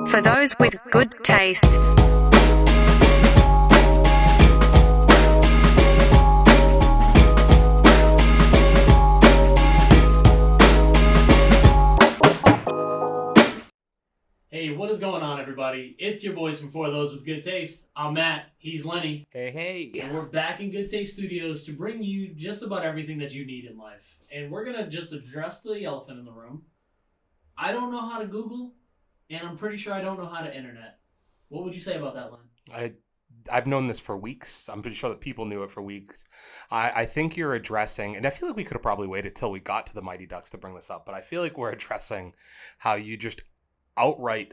For those with good taste. Hey, what is going on, everybody? It's your boys from For Those with Good Taste. I'm Matt. He's Lenny. Hey. And we're back in Good Taste Studios to bring you just about everything that you need in life. And we're going to just address the elephant in the room. I don't know how to Google, and I'm pretty sure I don't know how to internet. What would you say about that, Len? I've known this for weeks. I'm pretty sure that people knew it for weeks. I think you're addressing, and I feel like we could have probably waited till we got to the Mighty Ducks to bring this up, but I feel like we're addressing how you just outright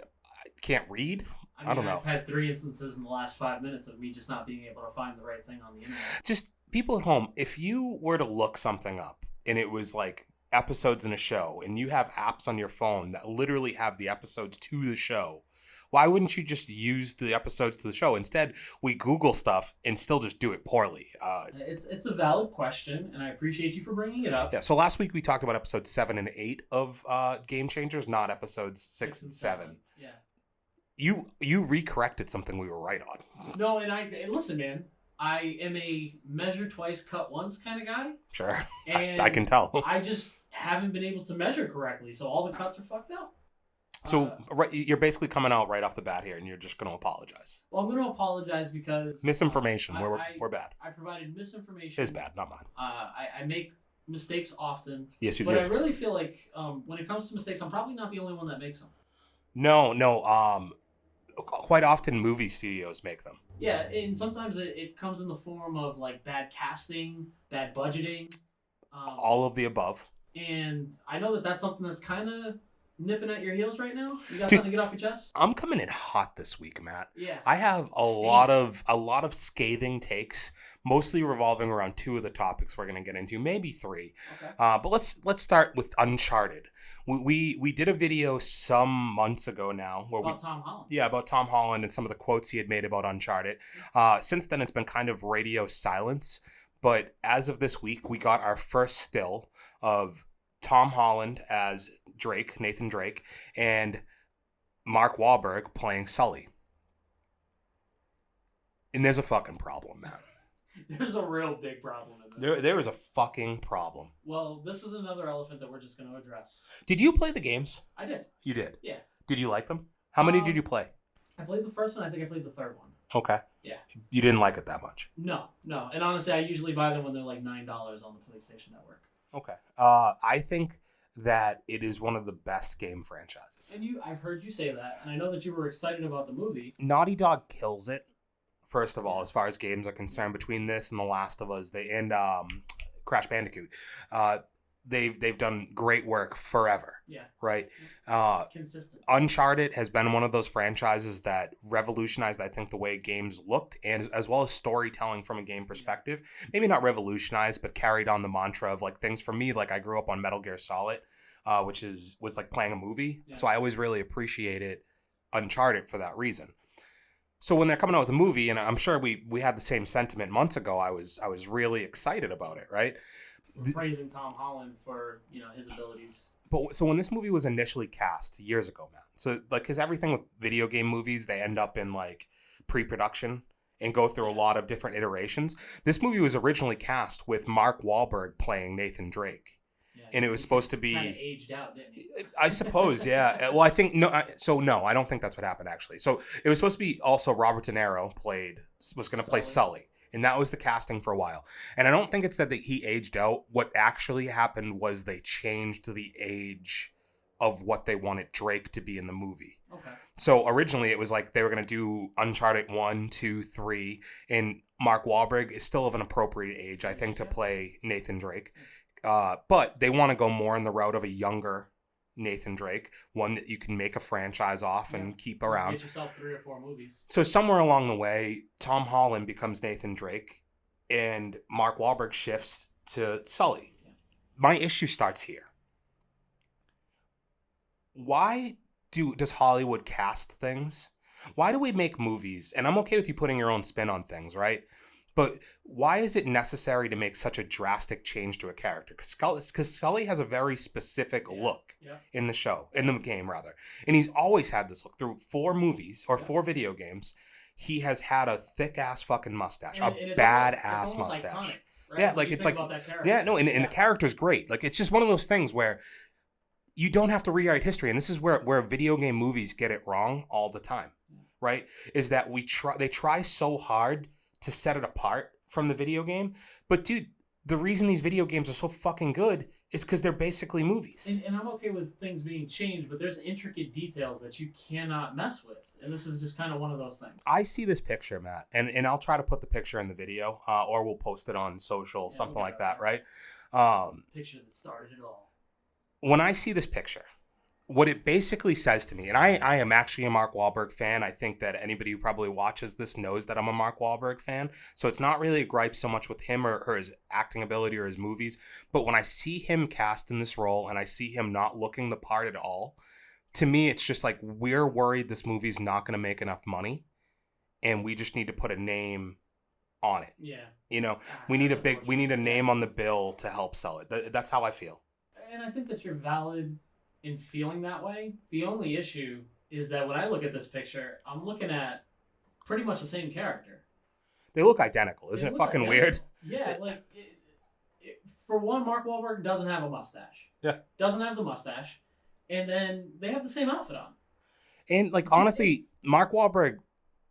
can't read. I don't know. I've had 3 instances in the last 5 minutes of me just not being able to find the right thing on the internet. Just people at home, if you were to look something up and it was like episodes in a show and you have apps on your phone that literally have the episodes to the show, why wouldn't you just use the episodes to the show? Instead, we Google stuff and still just do it poorly. It's a valid question, and I appreciate you for bringing it up. Yeah, so last week we talked about episodes 7 and 8 of Game Changers, not episodes 6 and 7. Yeah. You recorrected something we were right on. No, and listen, man, I am a measure twice, cut once kind of guy. Sure, And I can tell. I just haven't been able to measure correctly, so all the cuts are fucked up. So you're basically coming out right off the bat here, and you're just going to apologize. Well, I'm going to apologize because Misinformation. We're bad. I provided misinformation. His bad, not mine. I make mistakes often. Yes, you do. do. But I really feel like when it comes to mistakes, I'm probably not the only one that makes them. No. Quite often, movie studios make them. Yeah, and sometimes it comes in the form of like bad casting, bad budgeting. All of the above. And I know that that's something that's kind of nipping at your heels right now. You got something to get off your chest? I'm coming in hot this week, Matt. Yeah. I have a lot of scathing takes, mostly revolving around 2 of the topics we're going to get into, maybe 3. Okay. But let's start with Uncharted. We did a video some months ago now about Tom Holland. Yeah, about Tom Holland and some of the quotes he had made about Uncharted. Since then, it's been kind of radio silence. But as of this week, we got our first still of Tom Holland as Drake, Nathan Drake, and Mark Whalburg playing Sully. And there's a fucking problem, man. There's a real big problem in this. There is a fucking problem. Well, this is another elephant that we're just going to address. Did you play the games? I did. You did? Yeah. Did you like them? How many did you play? I played the first one. I think I played the third one. Okay. Yeah. You didn't like it that much? No. And honestly, I usually buy them when they're like $9 on the PlayStation Network. Okay. I think that it is one of the best game franchises. And I've heard you say that, and I know that you were excited about the movie. Naughty Dog kills it, first of all, as far as games are concerned. Between this and The Last of Us, and Crash Bandicoot, they've done great work forever. Yeah. Right? Consistent. Uncharted has been one of those franchises that revolutionized, I think, the way games looked, and as well as storytelling from a game perspective. Yeah. Maybe not revolutionized, but carried on the mantra of like things for me. Like I grew up on Metal Gear Solid, which was like playing a movie. Yeah. So I always really appreciated Uncharted for that reason. So when they're coming out with a movie, and I'm sure we had the same sentiment months ago, I was really excited about it, right? Praising Tom Holland for his abilities. But so when this movie was initially cast years ago, man, so like because everything with video game movies, they end up in like pre-production and go through a lot of different iterations. This movie was originally cast with Mark Wahlberg playing Nathan Drake. Yeah, and it was supposed to be kind of aged out, didn't he? I suppose, yeah. Well, I think no. I don't think that's what happened actually. So it was supposed to be also Robert De Niro was going to play Sully. And that was the casting for a while. And I don't think it's that he aged out. What actually happened was they changed the age of what they wanted Drake to be in the movie. Okay. So originally it was like they were going to do Uncharted 1, 2, 3. And Mark Wahlberg is still of an appropriate age, I think, to play Nathan Drake. But they want to go more in the route of a younger Nathan Drake, one that you can make a franchise off and keep around. Get yourself 3 or 4 movies. So somewhere along the way, Tom Holland becomes Nathan Drake, and Mark Wahlberg shifts to Sully. Yeah. My issue starts here. Why does Hollywood cast things? Why do we make movies? And I'm okay with you putting your own spin on things, right? But why is it necessary to make such a drastic change to a character? Because Sully has a very specific look in the show, in the game rather. And he's always had this look through 4 movies or 4 video games. He has had a thick ass fucking mustache, And a badass mustache. Iconic, right? Yeah, like it's like, and the character's great. Like it's just one of those things where you don't have to rewrite history. And this is where video game movies get it wrong all the time, right? Is that they try so hard to set it apart from the video game. But dude, the reason these video games are so fucking good is because they're basically movies. And I'm okay with things being changed, but there's intricate details that you cannot mess with. And this is just kind of one of those things. I see this picture, Matt, and I'll try to put the picture in the video, or we'll post it on social, something like that, right? Picture that started it all. When I see this picture, what it basically says to me, and I am actually a Mark Whalburg fan. I think that anybody who probably watches this knows that I'm a Mark Whalburg fan. So it's not really a gripe so much with him or his acting ability or his movies. But when I see him cast in this role and I see him not looking the part at all, to me, it's just like, we're worried this movie's not going to make enough money. And we just need to put a name on it. Yeah. You know, we need a name on the bill to help sell it. That's how I feel. And I think that you're valid in feeling that way. The only issue is that when I look at this picture, I'm looking at pretty much the same character. They look identical. Isn't it fucking weird? Yeah, like, for one, Mark Whalburg doesn't have a mustache. Yeah. Doesn't have the mustache. And then they have the same outfit on. And, like, honestly, Mark Whalburg,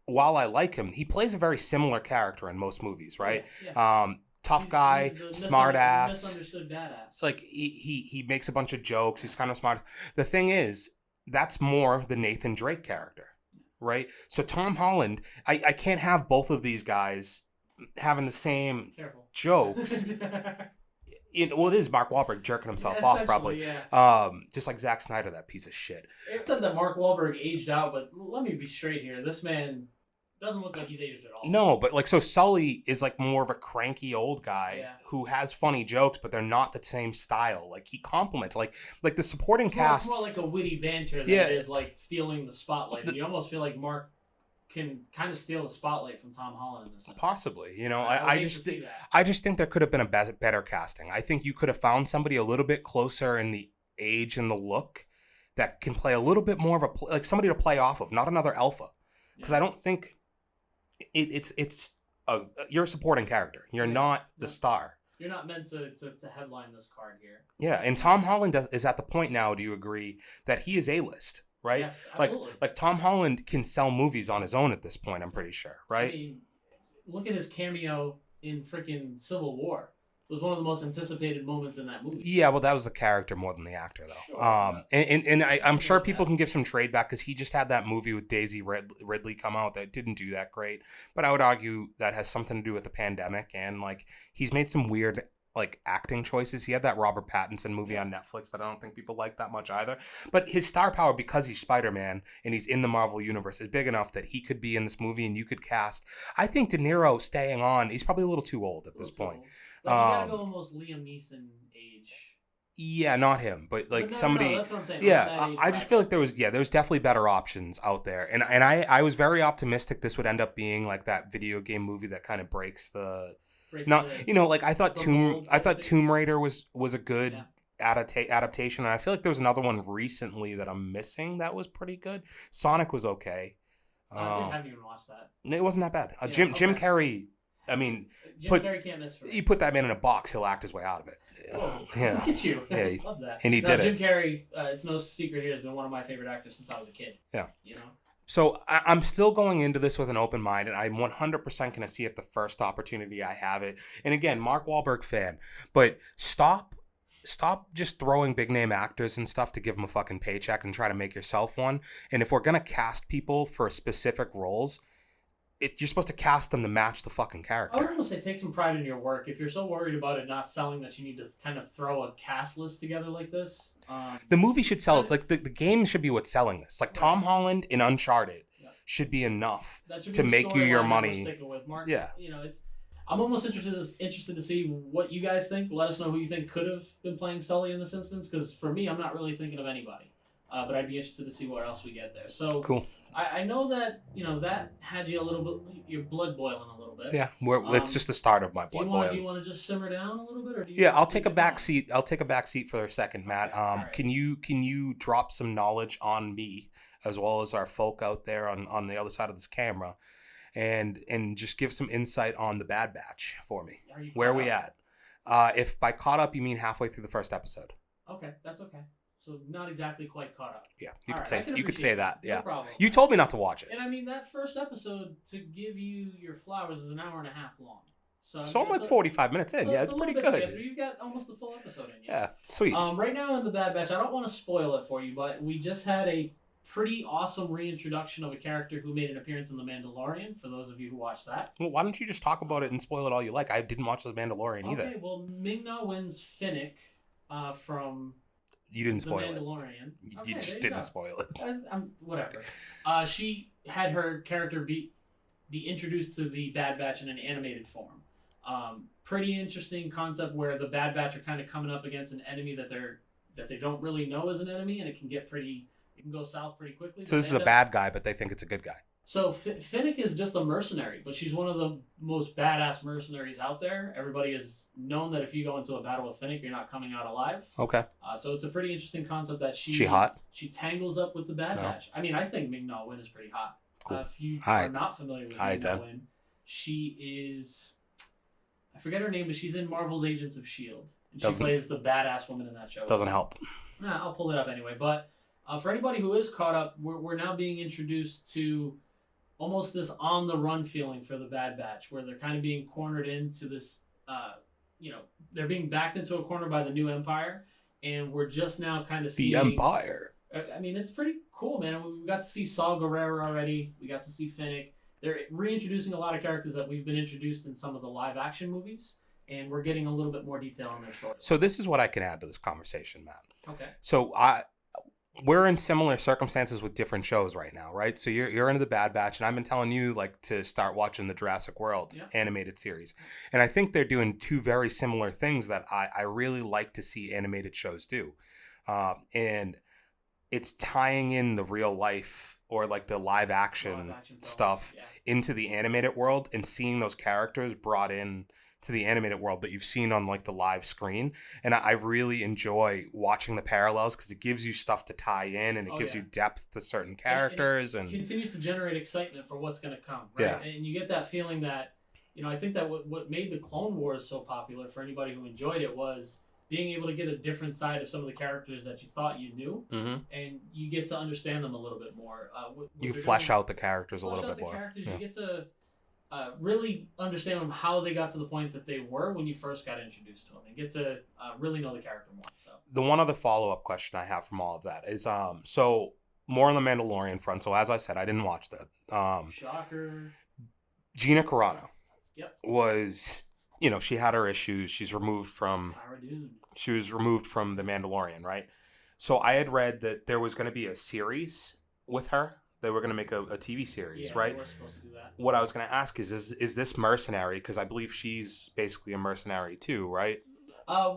while I like him, he plays a very similar character in most movies, right? Yeah. Tough guy, smart ass, misunderstood badass. like he makes a bunch of jokes. He's kind of smart. The thing is, that's more the Nathan Drake character, right? So Tom Holland, I can't have both of these guys having the same jokes. Well, it is Mark Wahlberg jerking himself off, probably. Yeah. Just like Zack Snyder, that piece of shit. It said that Mark Wahlberg aged out, but let me be straight here. This man doesn't look like he's aged at all. No, but like, so Sully is like more of a cranky old guy who has funny jokes, but they're not the same style. Like, he compliments, like the supporting cast. It's more like a witty banter that is like stealing the spotlight. And you almost feel like Mark can kind of steal the spotlight from Tom Holland in this sense. Possibly, I just think there could have been a better casting. I think you could have found somebody a little bit closer in the age and the look that can play a little bit more of like somebody to play off of, not another alpha. Because I don't think you're a supporting character. You're not the star. You're not meant to headline this card here. Yeah, and Tom Holland is at the point now, do you agree, that he is A-list, right? Yes, absolutely. Like Tom Holland can sell movies on his own at this point, I'm pretty sure, right? I mean, look at his cameo in freaking Civil War. It was one of the most anticipated moments in that movie. Yeah, well, that was the character more than the actor, though. Sure, and I'm sure people can give some trade back because he just had that movie with Daisy Ridley come out that didn't do that great. But I would argue that has something to do with the pandemic, and like he's made some weird like acting choices. He had that Robert Pattinson movie on Netflix that I don't think people like that much either. But his star power, because he's Spider-Man and he's in the Marvel universe, is big enough that he could be in this movie and you could cast. I think De Niro staying on, he's probably a little too old at this point. Like, you gotta go almost Liam Neeson age. Yeah, not him, but like somebody. No, that's what I'm saying. Yeah, I just feel like there was definitely better options out there, and I was very optimistic this would end up being like that video game movie that kind of breaks the. Like I thought Tomb Raider was a good adaptation, and I feel like there was another one recently that I'm missing that was pretty good. Sonic was okay. I haven't even watched that. It wasn't that bad. Jim Carrey. I mean, Carrey can't miss for me. You put that man in a box, he'll act his way out of it. Whoa, yeah. Look at you. Yeah, love that. And he did Jim it. Carrey, it's no secret here, has been one of my favorite actors since I was a kid. Yeah. You know? So I'm still going into this with an open mind, and I'm 100% going to see it the first opportunity I have it. And again, Mark Wahlberg fan, but stop just throwing big name actors and stuff to give them a fucking paycheck and try to make yourself one. And if we're going to cast people for specific roles, you're supposed to cast them to match the fucking character. I would almost say take some pride in your work. If you're so worried about it not selling that you need to kind of throw a cast list together like this. The movie should sell it. Like the game should be what's selling this. Like Tom Holland in Uncharted should be enough to make you your money. With Mark. Yeah. I'm almost interested to see what you guys think. Let us know who you think could have been playing Sully in this instance. Because for me, I'm not really thinking of anybody. but I'd be interested to see what else we get there. So Cool. I know that that had you a little bit, your blood boiling a little bit. Yeah, it's just the start of my blood boiling. Do you want to just simmer down a little bit, or do you? Yeah, I'll take a back seat. I'll take a back seat for a second, Matt. Okay, all right. Can you drop some knowledge on me as well as our folk out there on the other side of this camera, and just give some insight on the Bad Batch for me? Where are we at? If by caught up you mean halfway through the first episode. Okay, that's okay. So not exactly quite caught up. Yeah, you could say that. Yeah, no problem. You told me not to watch it. And I mean, that first episode, to give you your flowers, is an hour and a half long. So I'm like 45 minutes in. Yeah, it's pretty good. You've got almost the full episode in you. Yeah, sweet. Right now in the Bad Batch, I don't want to spoil it for you, but we just had a pretty awesome reintroduction of a character who made an appearance in The Mandalorian, for those of you who watched that. Well, why don't you just talk about it and spoil it all you like? I didn't watch The Mandalorian either. Okay, well, Ming-Na wins Finnick from... You didn't spoil The Mandalorian. it. You just didn't spoil it. Whatever. She had her character be introduced to the Bad Batch in an animated form. Pretty interesting concept where the Bad Batch are kind of coming up against an enemy that they don't really know is an enemy, and it can go south pretty quickly. So this is a bad guy, but they think it's a good guy. So Finnick is just a mercenary, but she's one of the most badass mercenaries out there. Everybody has known that if you go into a battle with Finnick, you're not coming out alive. Okay. So it's a pretty interesting concept that she hot? She tangles up with the Bad Batch. I mean, I think Ming-Na Wen is pretty hot. Cool. If you are not familiar with Ming-Na Wen, she is... I forget her name, but she's in Marvel's Agents of S.H.I.E.L.D. And she plays the badass woman in that show. Doesn't help. I'll pull it up anyway. But for anybody who is caught up, we're now being introduced to almost this on-the-run feeling for the Bad Batch, where they're kind of being cornered into this, they're being backed into a corner by the new Empire, and we're just now kind of seeing... The Empire. I mean, it's pretty cool, man. We got to see Saw Gerrera already. We got to see Finnick. They're reintroducing a lot of characters that we've been introduced in some of the live-action movies, and we're getting a little bit more detail on their story. So this is what I can add to this conversation, Matt. Okay. So we're in similar circumstances with different shows right now, right? So you're into the Bad Batch, and I've been telling you to start watching the Jurassic World animated series. And I think they're doing two very similar things that I really like to see animated shows do. And it's tying in the real life or the live action stuff into the animated world and seeing those characters brought in to the animated world that you've seen on the live screen. And I really enjoy watching the parallels because it gives you stuff to tie in, and it gives you depth to certain characters. And continues to generate excitement for what's going to come, right? Yeah. And you get that feeling that, I think that what made the Clone Wars so popular for anybody who enjoyed it was being able to get a different side of some of the characters that you thought you knew, and you get to understand them a little bit more. You flesh out the characters a little bit more. You get to really understand them, how they got to the point that they were when you first got introduced to them, and get to really know the character more. So the one other follow-up question I have from all of that is so more on the Mandalorian front. So as I said, I didn't watch that. Shocker. Gina Carano. Yep. Was she had her issues. She was removed from The Mandalorian, right? So I had read that there was going to be a series with her. They were going to make a TV series, right? They were supposed to do that. What I was going to ask is this mercenary? Because I believe she's basically a mercenary too, right?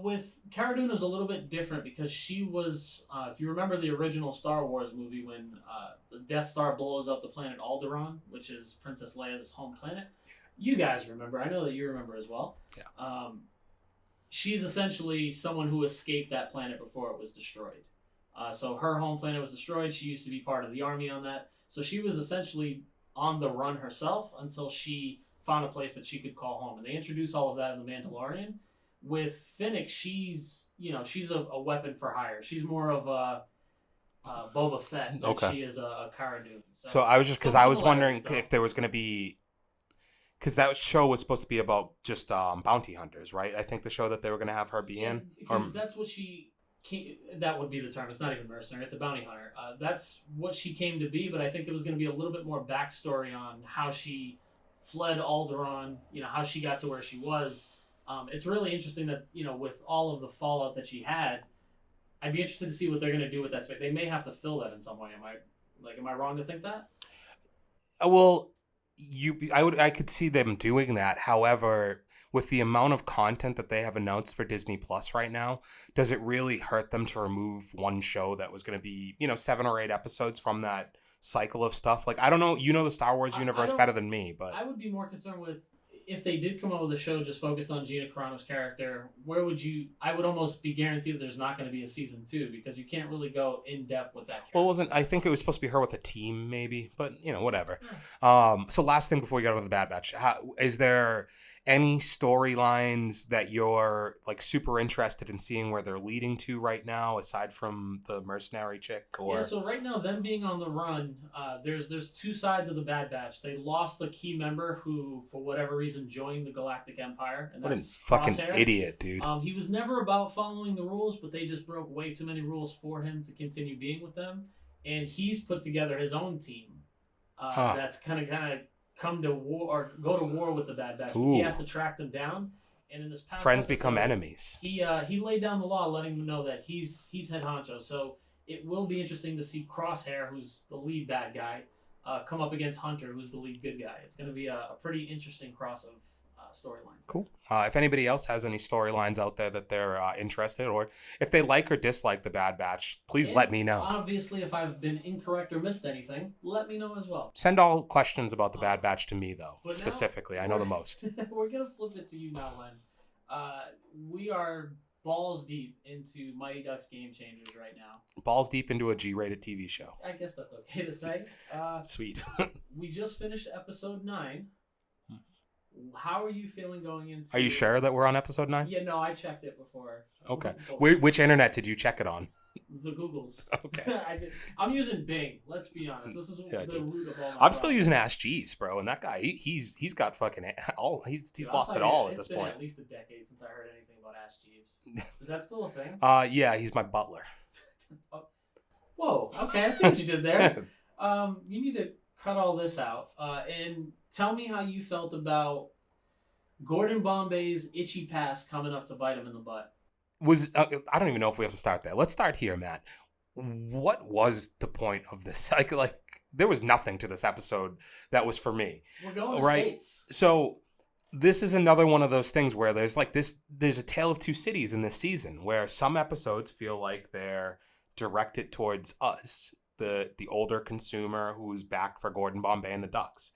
With Cara Dune, it was a little bit different because she was, if you remember the original Star Wars movie, when the Death Star blows up the planet Alderaan, which is Princess Leia's home planet. You guys remember. I know that you remember as well. Yeah. She's essentially someone who escaped that planet before it was destroyed. So her home planet was destroyed. She used to be part of the army on that. So she was essentially on the run herself until she found a place that she could call home. And they introduced all of that in The Mandalorian. With Finnick, she's a weapon for hire. She's more of a Boba Fett than she is a Cara Dune. So I was because I was wondering if there was going to be, because that show was supposed to be about just bounty hunters, right? I think the show that they were going to have her be in. Because that's what that would be the term. It's not even mercenary. It's a bounty hunter. That's what she came to be, but I think it was going to be a little bit more backstory on how she fled Alderaan, how she got to where she was. It's really interesting that, with all of the fallout that she had, I'd be interested to see what they're going to do with that space. They may have to fill that in some way. Am I wrong to think that? Well, I could see them doing that. However, with the amount of content that they have announced for Disney Plus right now, does it really hurt them to remove one show that was going to be, 7 or 8 episodes from that cycle of stuff? Like, I don't know, the Star Wars universe better than me, but I would be more concerned with if they did come up with a show just focused on Gina Carano's character. I would almost be guaranteed that there's not going to be a season 2 because you can't really go in depth with that character. I think it was supposed to be her with a team maybe, but whatever. So last thing before we get over the Bad Batch, is there any storylines that you're like super interested in seeing where they're leading to right now, aside from the mercenary chick? Or... Yeah, so right now, them being on the run, there's 2 sides of the Bad Batch. They lost the key member who, for whatever reason, joined the Galactic Empire. And what a that's fucking Crosshair. Idiot, dude. He was never about following the rules, but they just broke way too many rules for him to continue being with them. And he's put together his own team that's kind of come to war or go to war with the Bad Batch. He has to track them down, and in this past friends episode, become enemies. He laid down the law, letting them know that he's head honcho. So it will be interesting to see Crosshair, who's the lead bad guy, come up against Hunter, who's the lead good guy. It's going to be a pretty interesting cross of storylines. Cool. If anybody else has any storylines out there that they're interested, or if they like or dislike the Bad Batch, please let me know. Obviously, if I've been incorrect or missed anything, let me know as well. Send all questions about the Bad Batch to me, though, specifically. I know the most. We're going to flip it to you now, Len. We are balls deep into Mighty Ducks Game Changers right now. Balls deep into a G-rated TV show. I guess that's okay to say. Sweet. We just finished episode 9. How are you feeling going into... Are you sure that we're on episode 9? Yeah, no, I checked it before. Okay. Which internet did you check it on? The Googles. Okay. I'm using Bing. Let's be honest. This is the root of all my I'm still using Ask Jeeves, bro, and that guy, he's got fucking all. He's lost it all at this point. It's been at least a decade since I heard anything about Ask Jeeves. Is that still a thing? Yeah, he's my butler. Whoa. Okay, I see what you did there. You need to cut all this out and tell me how you felt about Gordon Bombay's itchy past coming up to bite him in the butt. I don't even know if we have to start there. Let's start here, Matt. What was the point of this? Like there was nothing to this episode that was for me. We're going to States. So this is another one of those things where there's a tale of two cities in this season, where some episodes feel like they're directed towards us, the older consumer who's back for Gordon Bombay and the Ducks.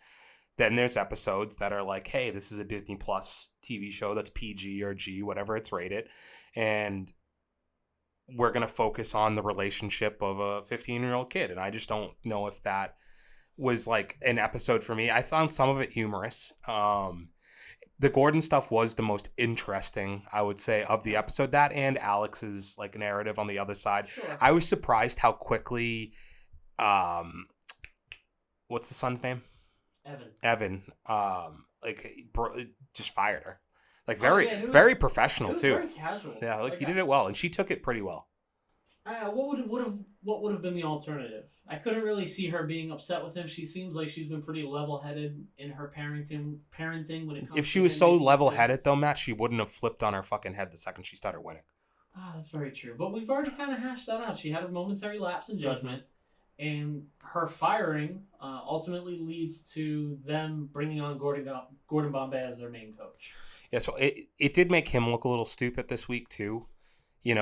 Then there's episodes that are like, hey, this is a Disney Plus TV show that's PG or G, whatever it's rated, and we're going to focus on the relationship of a 15-year-old kid. And I just don't know if that was like an episode for me. I found some of it humorous. The Gordon stuff was the most interesting, I would say, of the episode. That and Alex's like narrative on the other side. Sure. I was surprised how quickly, what's the son's name? Evan, just fired her. Like very professional too. Very casual. Yeah, like he did it well, and she took it pretty well. What would have been the alternative? I couldn't really see her being upset with him. She seems like she's been pretty level-headed in her parenting when it comes. If she was so level-headed though, Matt, she wouldn't have flipped on her fucking head the second she started winning. That's very true. But we've already kind of hashed that out. She had a momentary lapse in judgment. And her firing ultimately leads to them bringing on Gordon Bombay as their main coach. Yeah, so it did make him look a little stupid this week too. He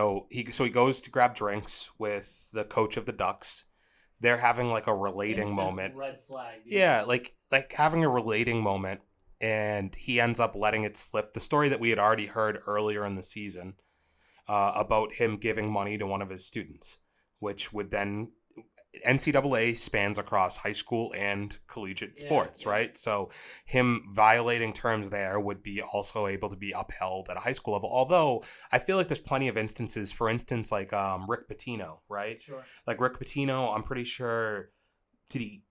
goes to grab drinks with the coach of the Ducks. They're having like a relating moment. Red flag. Dude. Yeah, like having a relating moment, and he ends up letting it slip. The story that we had already heard earlier in the season about him giving money to one of his students, which would then NCAA spans across high school and collegiate sports, right? So him violating terms there would be also able to be upheld at a high school level. Although I feel like there's plenty of instances, for instance, like Rick Pitino, right? Sure. Like Rick Pitino, I'm pretty sure, did he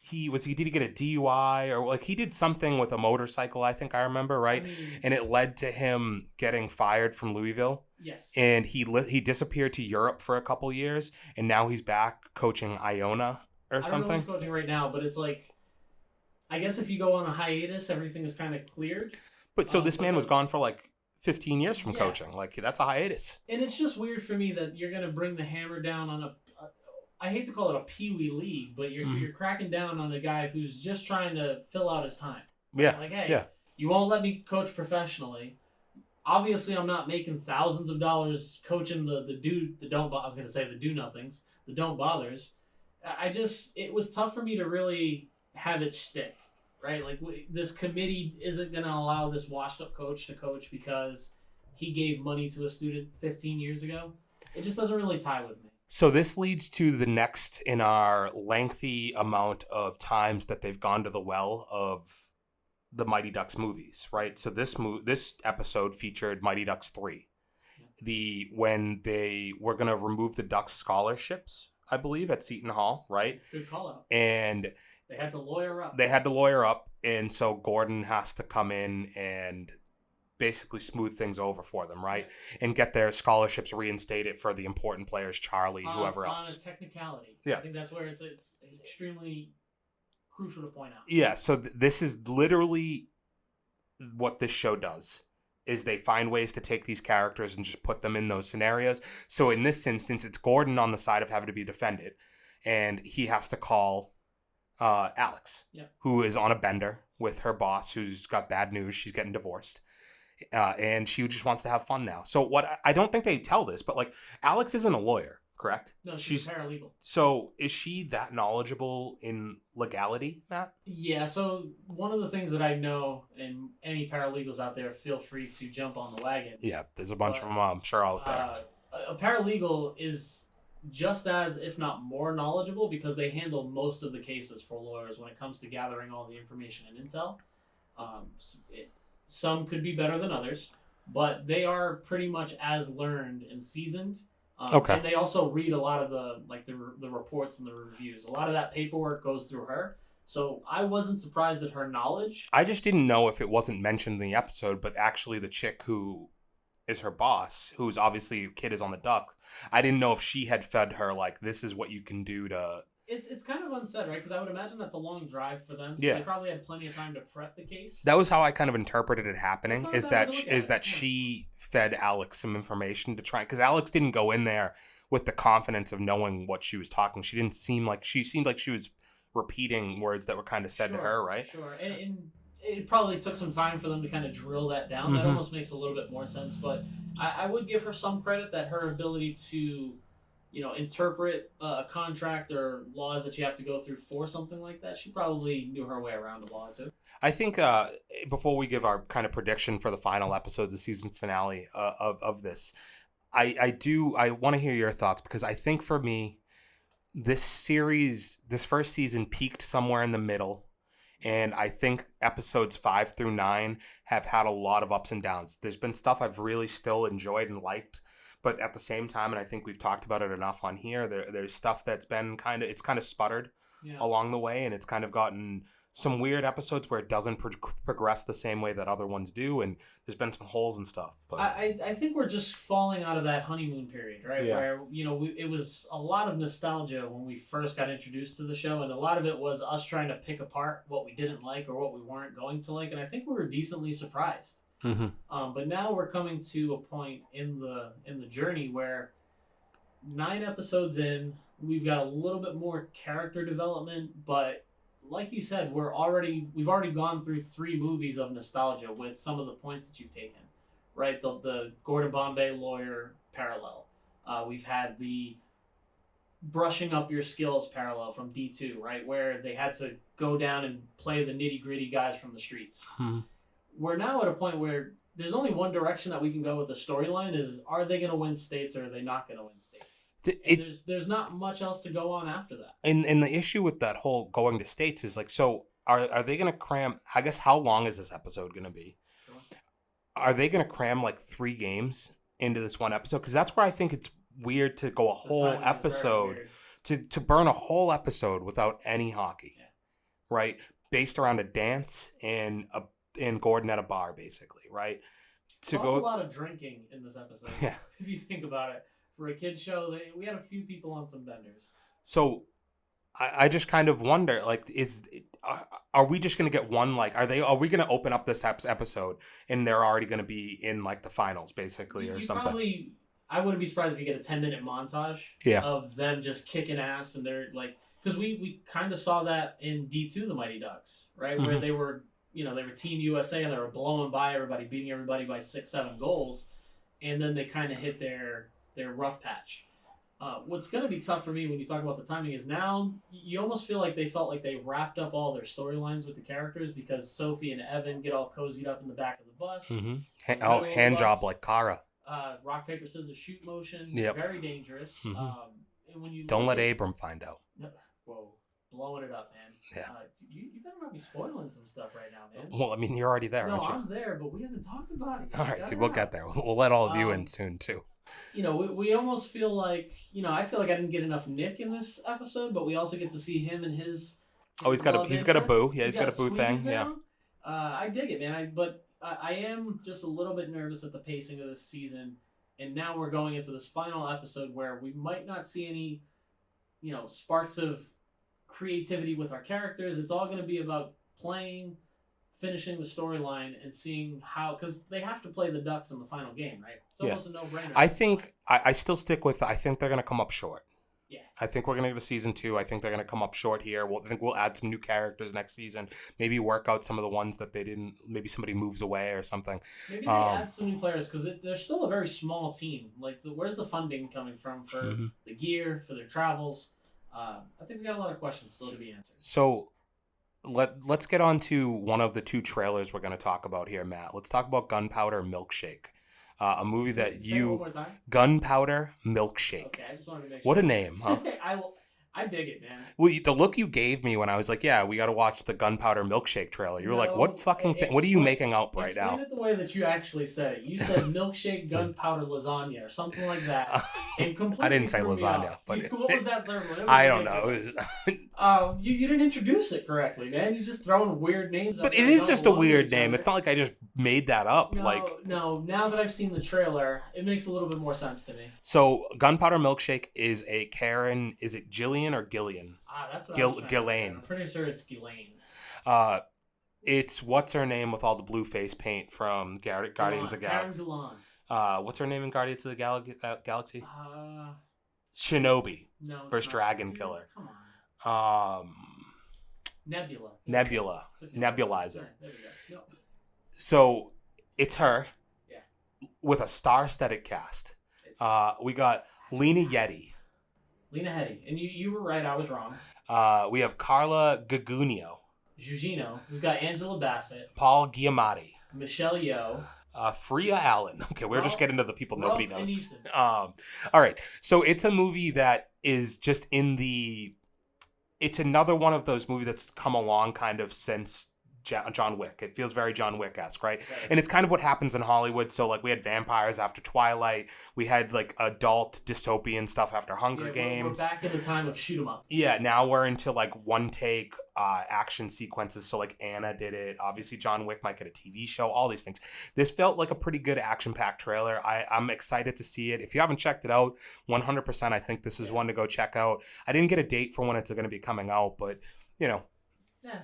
get a DUI or like he did something with a motorcycle, I think I remember, right? And it led to him getting fired from Louisville. Yes. And he disappeared to Europe for a couple years, and now he's back coaching Iona or something. I don't know who's coaching right now, but it's like, I guess if you go on a hiatus, everything is kind of cleared. But so this man was gone for like 15 years from coaching. Like that's a hiatus. And it's just weird for me that you're going to bring the hammer down on I hate to call it a peewee league, but you're cracking down on a guy who's just trying to fill out his time. Yeah. Like, hey, You won't let me coach professionally. Obviously, I'm not making thousands of dollars coaching the don't. I was gonna say the do nothings, the don't bothers. It was tough for me to really have it stick, right? Like this committee isn't gonna allow this washed up coach to coach because he gave money to a student 15 years ago. It just doesn't really tie with me. So this leads to the next in our lengthy amount of times that they've gone to the well of the Mighty Ducks movies, right? So this episode featured Mighty Ducks 3. When they were going to remove the Ducks scholarships, I believe, at Seton Hall, right? Good call out. And they had to lawyer up. And so Gordon has to come in and basically smooth things over for them, right? And get their scholarships reinstated for the important players, Charlie, whoever else. On a technicality. Yeah. I think that's where it's extremely crucial to point out. Yeah, so this is literally what this show does, is they find ways to take these characters and just put them in those scenarios. So in this instance, it's Gordon on the side of having to be defended, and he has to call Alex, who is on a bender with her boss, who's got bad news. She's getting divorced. And she just wants to have fun now. So I don't think they tell this, but like Alex isn't a lawyer, correct? No, she's a paralegal. So is she that knowledgeable in legality, Matt? Yeah, so one of the things that I know, and any paralegals out there, feel free to jump on the wagon. Yeah, there's a bunch of them, I'm sure, out there. A paralegal is just as, if not more, knowledgeable because they handle most of the cases for lawyers when it comes to gathering all the information and intel. Some could be better than others, but they are pretty much as learned and seasoned. And they also read a lot of the reports and the reviews. A lot of that paperwork goes through her. So I wasn't surprised at her knowledge. I just didn't know if it wasn't mentioned in the episode, but actually the chick who is her boss, who's obviously kid is on the duck, I didn't know if she had fed her like, this is what you can do to... It's kind of unsaid, right? Because I would imagine that's a long drive for them. So they probably had plenty of time to prep the case. That was how I kind of interpreted it happening. Is that she fed Alex some information to try, because Alex didn't go in there with the confidence of knowing what she was talking. She seemed like she was repeating words that were kind of said to her, right? Sure, and it probably took some time for them to kind of drill that down. Mm-hmm. That almost makes a little bit more sense. But I would give her some credit that her ability to, interpret a contract or laws that you have to go through for something like that, she probably knew her way around the law too. I think before we give our kind of prediction for the final episode, the season finale of this, I want to hear your thoughts, because I think for me, this first season peaked somewhere in the middle. And I think episodes 5 through 9 have had a lot of ups and downs. There's been stuff I've really still enjoyed and liked. But at the same time, and I think we've talked about it enough on here, there's stuff that's been kind of sputtered along the way. And it's kind of gotten some weird episodes where it doesn't progress the same way that other ones do. And there's been some holes and stuff. But I think we're just falling out of that honeymoon period, right? Yeah. Where, it was a lot of nostalgia when we first got introduced to the show. And a lot of it was us trying to pick apart what we didn't like or what we weren't going to like. And I think we were decently surprised. Mm-hmm. But now we're coming to a point in the journey where 9 episodes in, we've got a little bit more character development, but like you said, we've already gone through 3 movies of nostalgia with some of the points that you've taken, right? The Gordon Bombay lawyer parallel. We've had the brushing up your skills parallel from D2, right? Where they had to go down and play the nitty gritty guys from the streets. Mm-hmm. We're now at a point where there's only one direction that we can go with the storyline is, are they going to win states or are they not going to win states? There's not much else to go on after that. And the issue with that whole going to states is like, so are they going to cram, I guess, how long is this episode going to be? Sure. Are they going to cram like 3 games into this one episode? Because that's where I think it's weird to go a whole episode, to burn a whole episode without any hockey, right? Based around a dance and Gordon at a bar, basically, right? A lot of drinking in this episode. Yeah. If you think about it. For a kid's show, we had a few people on some benders. So I just kind of wonder, like, are we just going to get one, like, are we going to open up this episode and they're already going to be in, like, the finals, basically, or something? I wouldn't be surprised if you get a 10-minute montage of them just kicking ass, and they're, like, because we kind of saw that in D2, the Mighty Ducks, right? Mm-hmm. Where they were they were Team USA and they were blowing by everybody, beating everybody by 6-7 goals, and then they kind of hit their rough patch. What's going to be tough for me when you talk about the timing is now you almost feel like they felt like they wrapped up all their storylines with the characters because Sophie and Evan get all cozied up in the back of the bus. Mm-hmm. Hand job like Kara. Rock, paper, scissors, shoot motion. Yep. Very dangerous. Mm-hmm. And when you don't let Abram find out. Whoa, blowing it up, man. Yeah. You better not be spoiling some stuff right now, man. Well, I mean, you're already there, no, aren't you? I'm there, but we haven't talked about it. All right, dude, we'll get there. We'll let all of you in soon, too. We almost feel like, I feel like I didn't get enough Nick in this episode, but we also get to see him and his. Oh, he's got a boo. Yeah, he's got a boo thing. Now. Yeah. I dig it, man. But I am just a little bit nervous at the pacing of this season, and now we're going into this final episode where we might not see any, sparks of creativity with our characters. It's all going to be about playing, finishing the storyline, and seeing how, because they have to play the Ducks in the final game, right? It's almost a no-brainer. I think I still stick with. I think they're going to come up short. Yeah. I think we're going to get a season 2. I think they're going to come up short here. I think we'll add some new characters next season. Maybe work out some of the ones that they didn't. Maybe somebody moves away or something. Maybe they add some new players because they're still a very small team. Like, where's the funding coming from for the gear, for their travels? I think we got a lot of questions still to be answered. So let's get on to one of the 2 trailers we're going to talk about here, Matt. Let's talk about Gunpowder Milkshake, a movie that say it one more time. Gunpowder Milkshake. Okay, I just wanted to make sure. What a name, huh? I dig it, man. Well, the look you gave me when I was like, yeah, we got to watch the Gunpowder Milkshake trailer. You were like, what fucking thing? What are you making up right now? Explain it the way that you actually said it. You said milkshake, gunpowder, lasagna, or something like that. And completely I didn't say lasagna, but what was that third one? I don't know. You didn't introduce it correctly, man. You just throwing weird names. But it is just a weird name. It's not like I just made that up. No. Now that I've seen the trailer, it makes a little bit more sense to me. So, Gunpowder Milkshake is a Karen. Is it Jillian or Gillian? That's what Ghislaine. I'm pretty sure it's Ghislaine. It's what's her name with all the blue face paint from Guardians of the Galaxy. What's her name in Guardians of the Galaxy? Shinobi. No. First Dragon Killer. Come on. Nebula. Nebulizer. There we go. No. So it's her. Yeah. With a star-studded cast. We got Lena Headey. And you were right. I was wrong. We have Carla Gugino. We've got Angela Bassett. Paul Giamatti. Michelle Yeoh. Freya Allen. Okay, we're just getting to the people nobody knows. All right. So it's a movie that is just it's another one of those movies that's come along kind of since John Wick. It feels very John Wick-esque, right? And it's kind of what happens in Hollywood. So, like, we had vampires after Twilight. We had, like, adult dystopian stuff after Hunger Games. We're back in the time of shoot 'em up. Yeah, now we're into, like, one-take action sequences. So, like, Anna did it. Obviously, John Wick might get a TV show. All these things. This felt like a pretty good action-packed trailer. I'm excited to see it. If you haven't checked it out, 100% I think this is one to go check out. I didn't get a date for when it's going to be coming out, but, Yeah.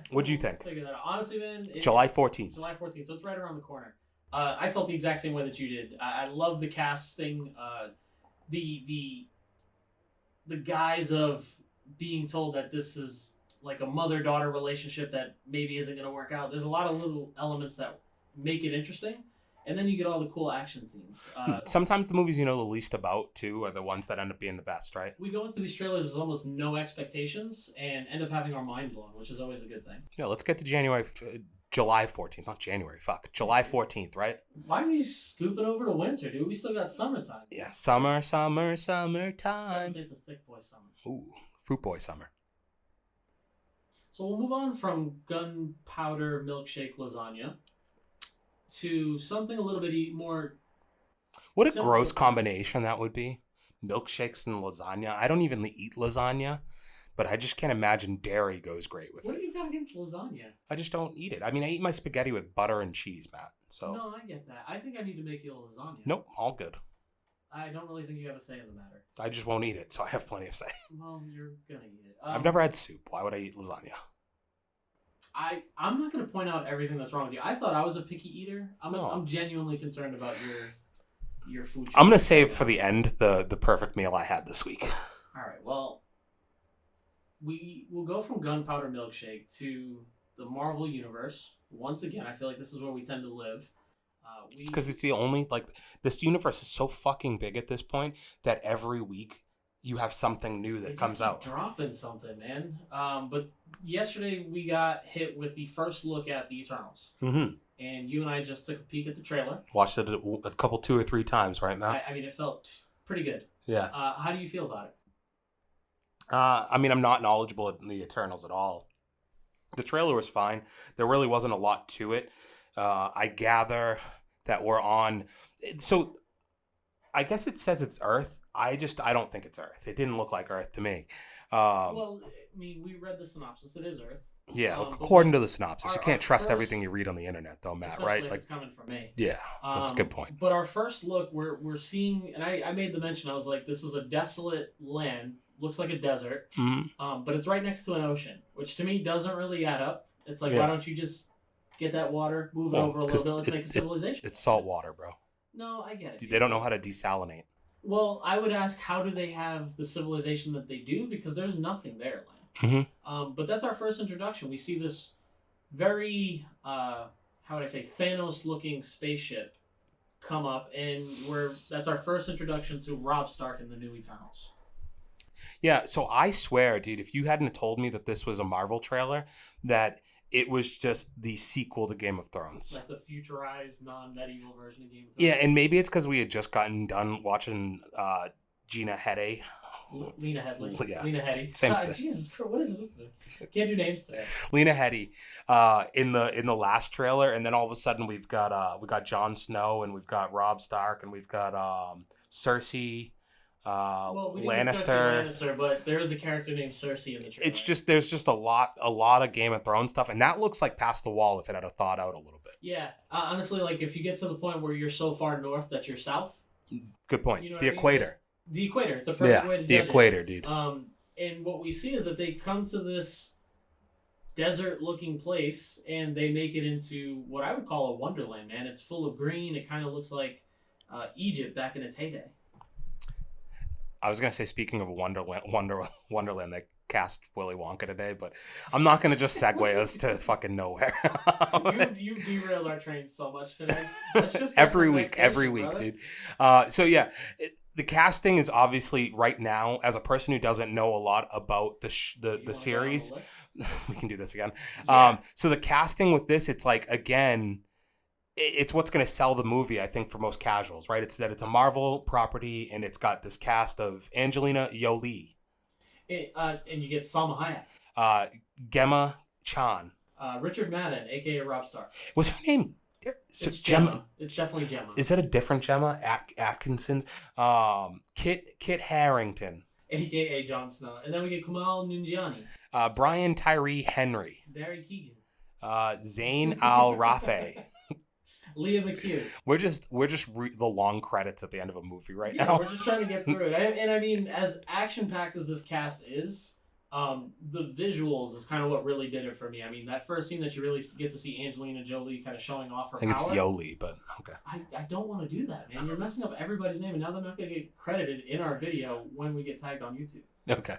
What'd you think? Figure that out. Honestly, man. July 14th. July 14th, so it's right around the corner. I felt the exact same way that you did. I love the casting. The guise of being told that this is like a mother-daughter relationship that maybe isn't going to work out. There's a lot of little elements that make it interesting. And then you get all the cool action scenes. Sometimes the movies you know the least about, too, are the ones that end up being the best, right? We go into these trailers with almost no expectations and end up having our mind blown, which is always a good thing. Yeah, let's get to July 14th. Not January, July 14th, right? Why are we scooping over to winter, dude? We still got summertime. Yeah, summertime. It's a thick boy summer. Ooh, fruit boy summer. So we'll move on from Gunpowder Milkshake lasagna to something a little bit more. What a gross combination that would be. Milkshakes and lasagna. I don't even eat lasagna, but I just can't imagine dairy goes great with it. What do you got against lasagna? I just don't eat it. I mean, I eat my spaghetti with butter and cheese, Matt. So no, I get that. I think I need to make you a lasagna. Nope, all good. I don't really think you have a say in the matter. I just won't eat it, so I have plenty of say. Well, you're gonna eat it. I've never had soup. Why would I eat lasagna? I'm not going to point out everything that's wrong with you. I thought I was a picky eater. I'm genuinely concerned about your food. I'm going to save for the end the perfect meal I had this week. All right. Well, we will go from Gunpowder Milkshake to the Marvel Universe. Once again, I feel like this is where we tend to live. Because it's the only, like, this universe is so fucking big at this point that every week you have something new that comes out. Dropping something, man. But yesterday we got hit with the first look at the Eternals. Mm-hmm. And you and I just took a peek at the trailer. Watched it a couple, 2 or 3 times right now. I mean, it felt pretty good. Yeah. How do you feel about it? I mean, I'm not knowledgeable in the Eternals at all. The trailer was fine. There really wasn't a lot to it. I gather that we're on... So, I guess it says it's Earth. I don't think it's Earth. It didn't look like Earth to me. Well, I mean, we read the synopsis. It is Earth. Yeah, according to the synopsis. You can't trust everything you read on the internet, though, Matt, right? Like, it's coming from me. Yeah, that's a good point. But our first look, we're seeing, and I made the mention, I was like, this is a desolate land. Looks like a desert. Mm-hmm. But it's right next to an ocean, which to me doesn't really add up. It's like, why don't you just get that water, move it over a little bit, let's make a civilization. It's salt water, bro. No, I get it. They don't know how to desalinate. Well, I would ask, how do they have the civilization that they do? Because there's nothing there, Len. Mm-hmm. But that's our first introduction. We see this very, how would I say, Thanos-looking spaceship come up, and that's our first introduction to Robb Stark in the new Eternals. Yeah, so I swear, dude, if you hadn't told me that this was a Marvel trailer, that it was just the sequel to Game of Thrones. Like the futurized, non-medieval version of Game of Thrones. Yeah, and maybe it's because we had just gotten done watching Lena Headey. Lena Headey. Yeah. Lena Headey. Same thing. Jesus Christ, what is it with me? Can't do names today. Lena Headey in the last trailer, and then all of a sudden we got Jon Snow, and we've got Robb Stark, and we've got Cersei. Well, we didn't Lannister. get Cersei Lannister, but there is a character named Cersei in the trailer. It's just there's just a lot of Game of Thrones stuff, and that looks like past the wall if it had a thought out a little bit. Yeah, honestly, like if you get to the point where you're so far north that you're south. Good point. You know The equator. The equator. It's a perfect way to judge the equator, dude. And what we see is that they come to this desert-looking place, and they make it into what I would call a wonderland. Man, it's full of green. It kind of looks like Egypt back in its heyday. I was gonna say, speaking of Wonderland, they cast Willy Wonka today, but I'm not gonna just segue us to fucking nowhere. you derailed our train so much today. Let's just every week, brother. dude. So yeah, the casting is obviously right now. As a person who doesn't know a lot about the series, we can do this again. Yeah. So the casting with this, it's like, again, it's what's going to sell the movie, I think, for most casuals, right? It's that it's a Marvel property, and it's got this cast of Angelina Jolie. And you get Salma Hayek. Gemma Chan. Richard Madden, a.k.a. Robb Stark. What's her name? It's Gemma. It's definitely Gemma. Is that a different Gemma? Atkinson? Kit Harington. A.k.a. Jon Snow. And then we get Kumail Nanjiani. Brian Tyree Henry. Barry Keoghan. Zayn Al-Rafe. Leah McHugh. We're just the long credits at the end of a movie right now. Yeah, we're just trying to get through it. And I mean, as action-packed as this cast is, the visuals is kind of what really did it for me. I mean, that first scene that you really get to see Angelina Jolie kind of showing off her power. I think it's Yoli, but okay. I don't want to do that, man. You're messing up everybody's name, and now they're not going to get credited in our video when we get tagged on YouTube. Okay.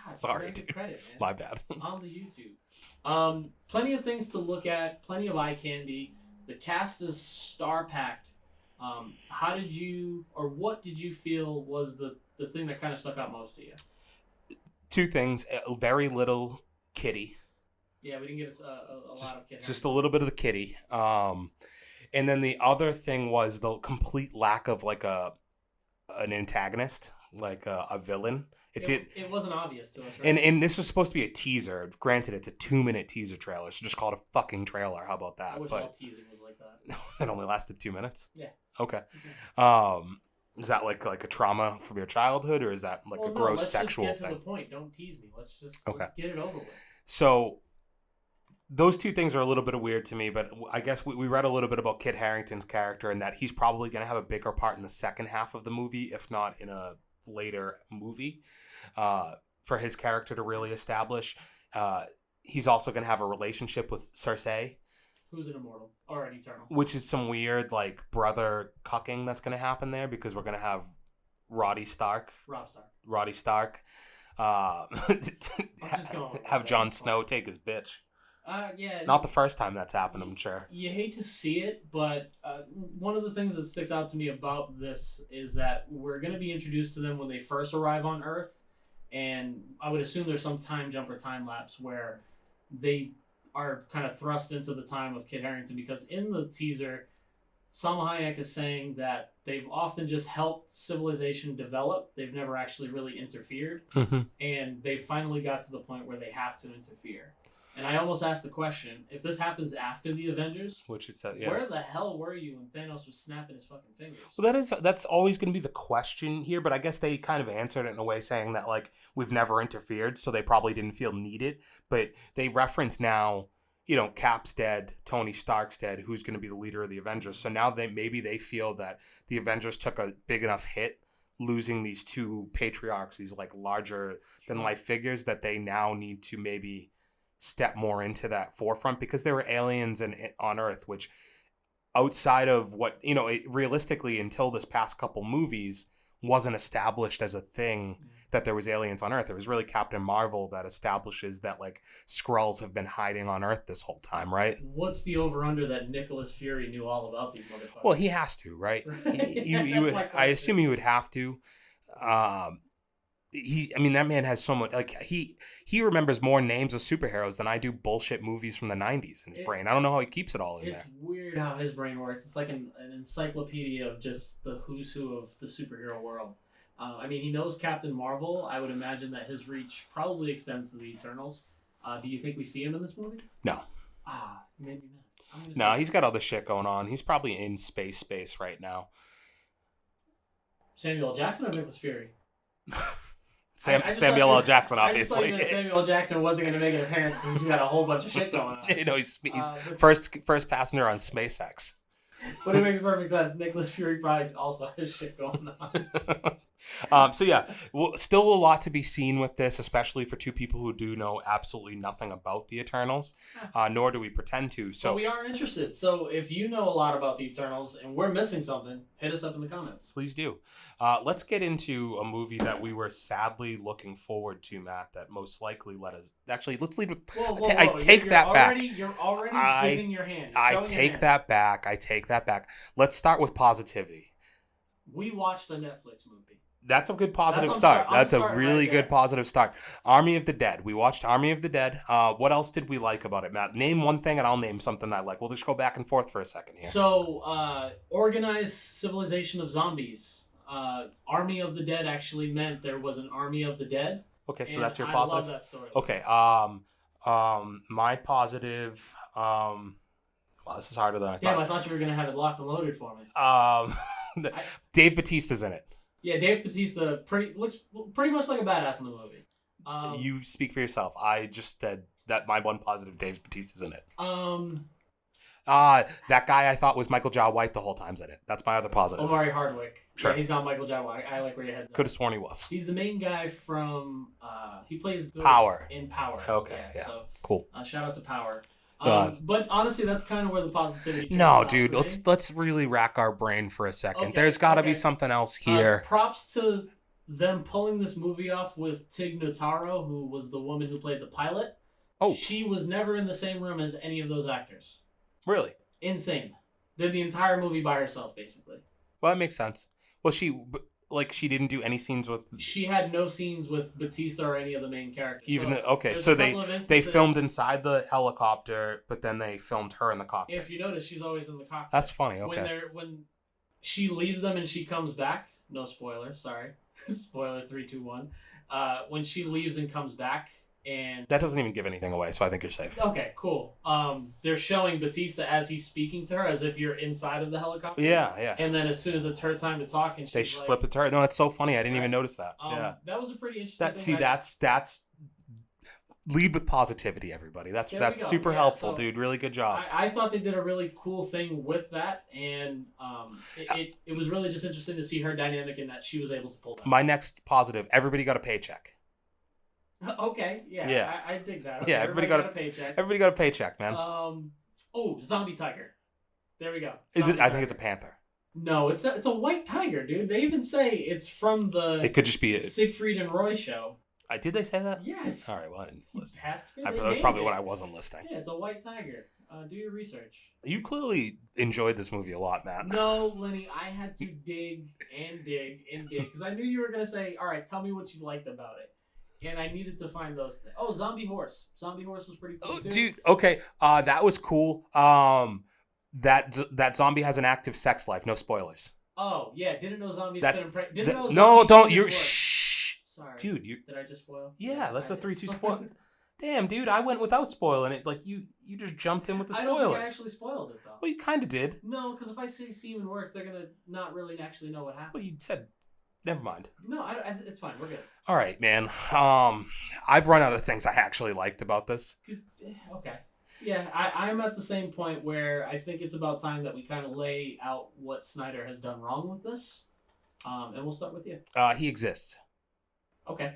God, sorry, dude. Credit, man. My bad. On the YouTube. Plenty of things to look at, plenty of eye candy. The cast is star-packed. How did you, or what did you feel was the thing that kind of stuck out most to you? Two things. Very little Kitty. Yeah, we didn't get a lot of Kitty. Just a little bit of the Kitty. And then the other thing was the complete lack of like an antagonist, like a villain. It wasn't obvious to us, right? And this was supposed to be a teaser. Granted, it's a 2-minute teaser trailer, so just call it a fucking trailer. How about that? I wish all teasing was like that. It only lasted 2 minutes? Yeah. Okay. Is that like a trauma from your childhood, or is that like a gross sexual thing? Let's just get to the point. Don't tease me. Let's get it over with. So those two things are a little bit weird to me, but I guess we read a little bit about Kit Harington's character and that he's probably going to have a bigger part in the second half of the movie, if not in a later movie, for his character to really establish. He's also going to have a relationship with Cersei, who's an immortal or an eternal, which is some weird like brother cucking that's going to happen there, because we're going to have Robb Stark, have Jon Snow take his bitch. Yeah. Not the first time that's happened, I'm sure. You hate to see it, but one of the things that sticks out to me about this is that we're going to be introduced to them when they first arrive on Earth, and I would assume there's some time jump or time lapse where they are kind of thrust into the time of Kit Harington, because in the teaser, Salma Hayek is saying that they've often just helped civilization develop. They've never actually really interfered, and they finally got to the point where they have to interfere. And I almost asked the question, if this happens after the Avengers, which it said, yeah. Where the hell were you when Thanos was snapping his fucking fingers? Well, that's always going to be the question here, but I guess they kind of answered it in a way saying that, like, we've never interfered, so they probably didn't feel needed. But they reference now, Cap's dead, Tony Stark's dead, who's going to be the leader of the Avengers. So now maybe they feel that the Avengers took a big enough hit, losing these two patriarchs, these, like, larger-than-life figures, that they now need to maybe step more into that forefront, because there were aliens on Earth, which outside of what, realistically until this past couple movies wasn't established as a thing that there was aliens on Earth. It was really Captain Marvel that establishes that, like, Skrulls have been hiding on Earth this whole time, right? What's the over-under that Nicholas Fury knew all about these motherfuckers? Well, he has to, right? I assume he would have to. That man has so much, like, he remembers more names of superheroes than I do bullshit movies from the 90s in his brain. I don't know how he keeps it all in there. It's weird how his brain works. It's like an encyclopedia of just the who's who of the superhero world. He knows Captain Marvel. I would imagine that his reach probably extends to the Eternals. Do you think we see him in this movie? No. Maybe not. No, he's got other shit going on. He's probably in space right Samuel L. Jackson or Nicholas Fury? Samuel L. Jackson, obviously. I just thought that Samuel L. Jackson wasn't going to make an appearance because he's got a whole bunch of shit going on. He's first passenger on SpaceX. But it makes perfect sense. Nicholas Fury probably also has shit going on. Still a lot to be seen with this, especially for two people who do know absolutely nothing about the Eternals, nor do we pretend to. So we are interested. So if you know a lot about the Eternals and we're missing something, hit us up in the comments. Please do. Let's get into a movie that we were sadly looking forward to, Matt, that most likely let us... Actually, let's lead with... I take that back. You're already giving your hand. I take that back. Let's start with positivity. We watched a Netflix movie. That's a good positive start. That's a really good positive start. Army of the Dead. We watched Army of the Dead. What else did we like about it, Matt? Name one thing and I'll name something I like. We'll just go back and forth for a second here. So, organized civilization of zombies. Army of the Dead actually meant there was an Army of the Dead. Okay, so that's your positive? I love that story. Okay, my positive... wow, this is harder than I thought. Damn, I thought you were going to have it locked and loaded for me. Dave Bautista's in it. Yeah, Dave Bautista looks pretty much like a badass in the movie. You speak for yourself. I just said that my one positive, Dave Bautista's in it. That guy I thought was Michael Jai White the whole time's in it. That's my other positive. Omari Hardwick. Sure. Yeah, he's not Michael Jai White. I like where your head's at. Could have sworn he was. He's the main guy from, he plays Ghost Power. in Power. Okay, yeah. So, cool. Shout out to Power. But honestly, that's kind of where the positivity comes No, from, dude, right? let's really rack our brain for a second. Okay, There's got to be something else here. Props to them pulling this movie off with Tig Notaro, who was the woman who played the pilot. Oh. She was never in the same room as any of those actors. Really? Insane. Did the entire movie by herself, basically. Well, that makes sense. Well, she didn't do any scenes with... She had no scenes with Batista or any of the main characters. So they filmed inside the helicopter, but then they filmed her in the cockpit. If you notice, she's always in the cockpit. That's funny, okay. When she leaves them and she comes back, no spoiler, sorry. Spoiler 3, 2, 1. When she leaves and comes back, and that doesn't even give anything away, so I think you're safe. Okay, cool. They're showing Batista as he's speaking to her, as if you're inside of the helicopter. Yeah. And then as soon as it's her time to talk, and she's flip it to her. No, that's so funny. I didn't even notice that. That was a pretty interesting thing. That's lead with positivity, everybody. That's super helpful, dude. Really good job. I thought they did a really cool thing with that, and it was really just interesting to see her dynamic in that she was able to pull that. My next positive: everybody got a paycheck. Okay, yeah. I dig that. Okay, yeah, everybody got a paycheck. Everybody got a paycheck, man. Zombie tiger. There we go. I think it's a panther. No, it's a white tiger, dude. They even say it's from the... It could just be Siegfried and Roy show. Did they say that? Yes. All right, well, I didn't listen. It has to be. That They was named probably it. when I wasn't listening. Yeah, it's a white tiger. Do your research. You clearly enjoyed this movie a lot, Matt. No, Lenny, I had to dig and dig and dig because I knew you were going to say, all right, tell me what you liked about it. And I needed to find those things. Oh, Zombie Horse. Zombie Horse was pretty cool, too. Dude, okay. That was cool. That zombie has an active sex life. No spoilers. Oh, yeah. Didn't know zombies No, don't. You're... Shh. Sorry. Dude, Did I just spoil? Yeah, that's a 3-2 spoil. Damn, dude, I went without spoiling it. Like, you just jumped in with the spoiler. I don't think I actually spoiled it, though. Well, you kind of did. No, because if I say semen works, they're going to not really actually know what happened. Well, you said... Never mind. No, it's fine. We're good. All right, man. I've run out of things I actually liked about this. Okay. Yeah, I'm at the same point where I think it's about time that we kind of lay out what Snyder has done wrong with this. And we'll start with you. He exists. Okay.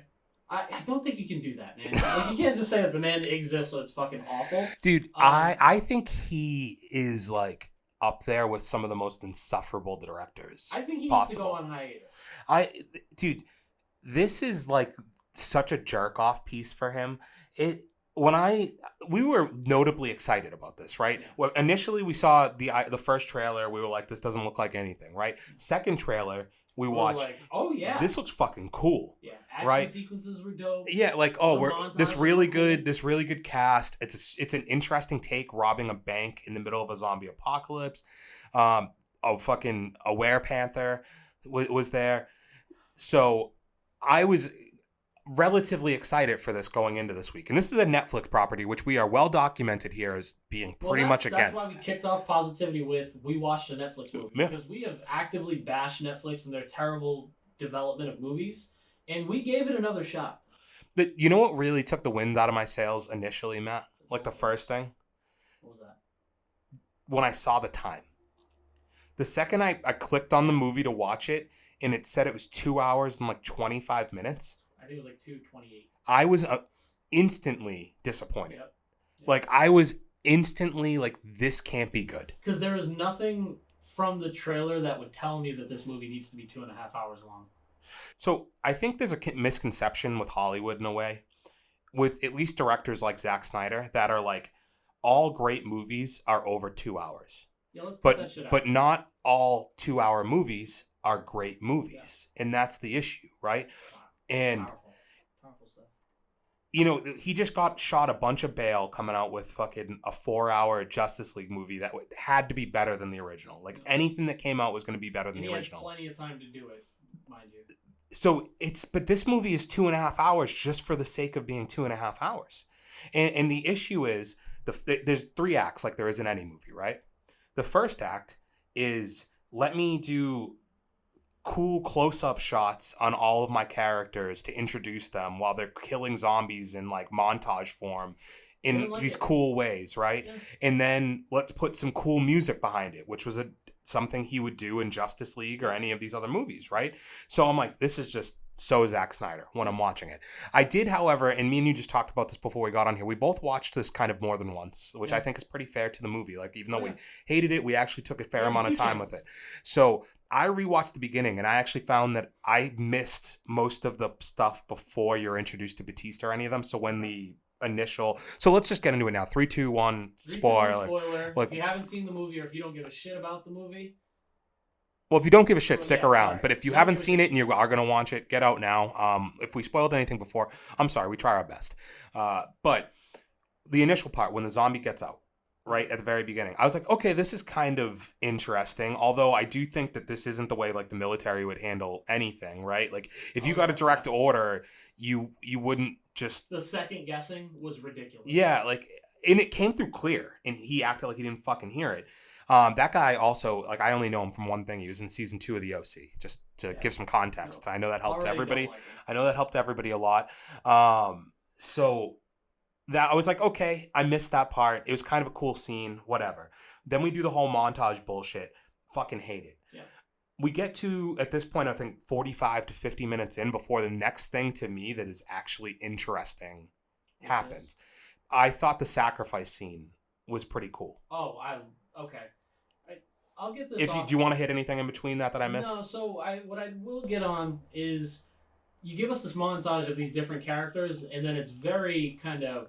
I don't think you can do that, man. Like, you can't just say that the man exists, so it's fucking awful. Dude, I think he is, like, up there with some of the most insufferable directors. I think he possible. needs to go on hiatus. Dude, this is, like, such a jerk-off piece for him. We were notably excited about this, right? Yeah. Well, initially we saw the first trailer, we were like, this doesn't look like anything, right? Second trailer, we watched. Like, oh yeah, this looks fucking cool. Yeah, action right? sequences were dope. Yeah, like this really good cast. It's an interesting take, robbing a bank in the middle of a zombie apocalypse. A werepanther was there, so I was relatively excited for this going into this week. And this is a Netflix property, which we are well documented here as being pretty much against. That's why we kicked off positivity with we watched a Netflix movie. Yeah. Because we have actively bashed Netflix and their terrible development of movies. And we gave it another shot. But you know what really took the wind out of my sails initially, Matt? Like the first thing? What was that? When I saw the time. The second I clicked on the movie to watch it, and it said it was 2 hours and like 25 minutes. I think it was like 2:28. I was instantly disappointed. Yep. Like, I was instantly like, this can't be good. Because there was nothing from the trailer that would tell me that this movie needs to be 2.5 hours long. So I think there's a misconception with Hollywood in a way, with at least directors like Zack Snyder, that are like, all great movies are over 2 hours. Yeah, let's cut that shit out. But not all 2 hour movies are great movies. Yeah. And that's the issue, right? And, powerful stuff. You know, he just got shot a bunch of bail coming out with fucking a 4 hour Justice League movie that had to be better than the original. Like, anything that came out was going to be better than the original. He had plenty of time to do it, mind you. So but this movie is 2.5 hours just for the sake of being 2.5 hours. And the issue is, there's 3 acts like there is in any movie, right? The first act is, let me do cool close-up shots on all of my characters to introduce them while they're killing zombies in like montage form in these cool ways, right? Yeah. And then let's put some cool music behind it, which was something he would do in Justice League or any of these other movies, right? So I'm like, this is just so Zack Snyder when I'm watching it. I did, however, and me and you just talked about this before we got on here, we both watched this kind of more than once, which I think is pretty fair to the movie. Like, even though we hated it, we actually took a fair amount of time with it. So I rewatched the beginning, and I actually found that I missed most of the stuff before you're introduced to Batista or any of them. So when the initial... So let's just get into it now. 3, 2, 1, spoiler. Like, if you haven't seen the movie or if you don't give a shit about the movie... Well, if you don't give a shit, stick around. Sorry. But if you haven't seen it and you are going to watch it, get out now. If we spoiled anything before, I'm sorry. We try our best. But the initial part, when the zombie gets out, right at the very beginning, I was like, okay, this is kind of interesting. Although I do think that this isn't the way like the military would handle anything, right? Like, if you got a direct order, you wouldn't just... The second guessing was ridiculous. Yeah, like, and it came through clear, and he acted like he didn't fucking hear it. That guy also, like, I only know him from one thing. He was in season 2 of The OC, just to give some context. I know that helped everybody. I know that helped everybody a lot. So that I was like, okay, I missed that part. It was kind of a cool scene, whatever. Then we do the whole montage bullshit. Fucking hate it. Yeah. We get to, at this point, I think 45 to 50 minutes in before the next thing to me that is actually interesting happens. I thought the sacrifice scene was pretty cool. Oh, okay. I'll get this. Do you want to hit anything in between that I missed? No. So what I will get on is you give us this montage of these different characters, and then it's very kind of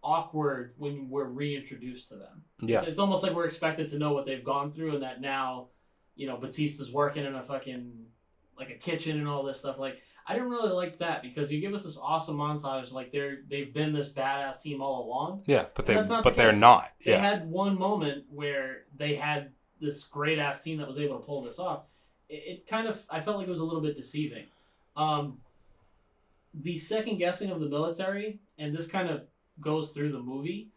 awkward when we're reintroduced to them. Yeah. It's almost like we're expected to know what they've gone through, and that now, Batista's working in a fucking, like, a kitchen and all this stuff. Like, I didn't really like that, because you give us this awesome montage, like they've been this badass team all along. Yeah, but they're not. They Yeah. had one moment where they had this great ass team that was able to pull this off. It kind of, I felt like it was a little bit deceiving. The second guessing of the military, and this kind of goes through the movie.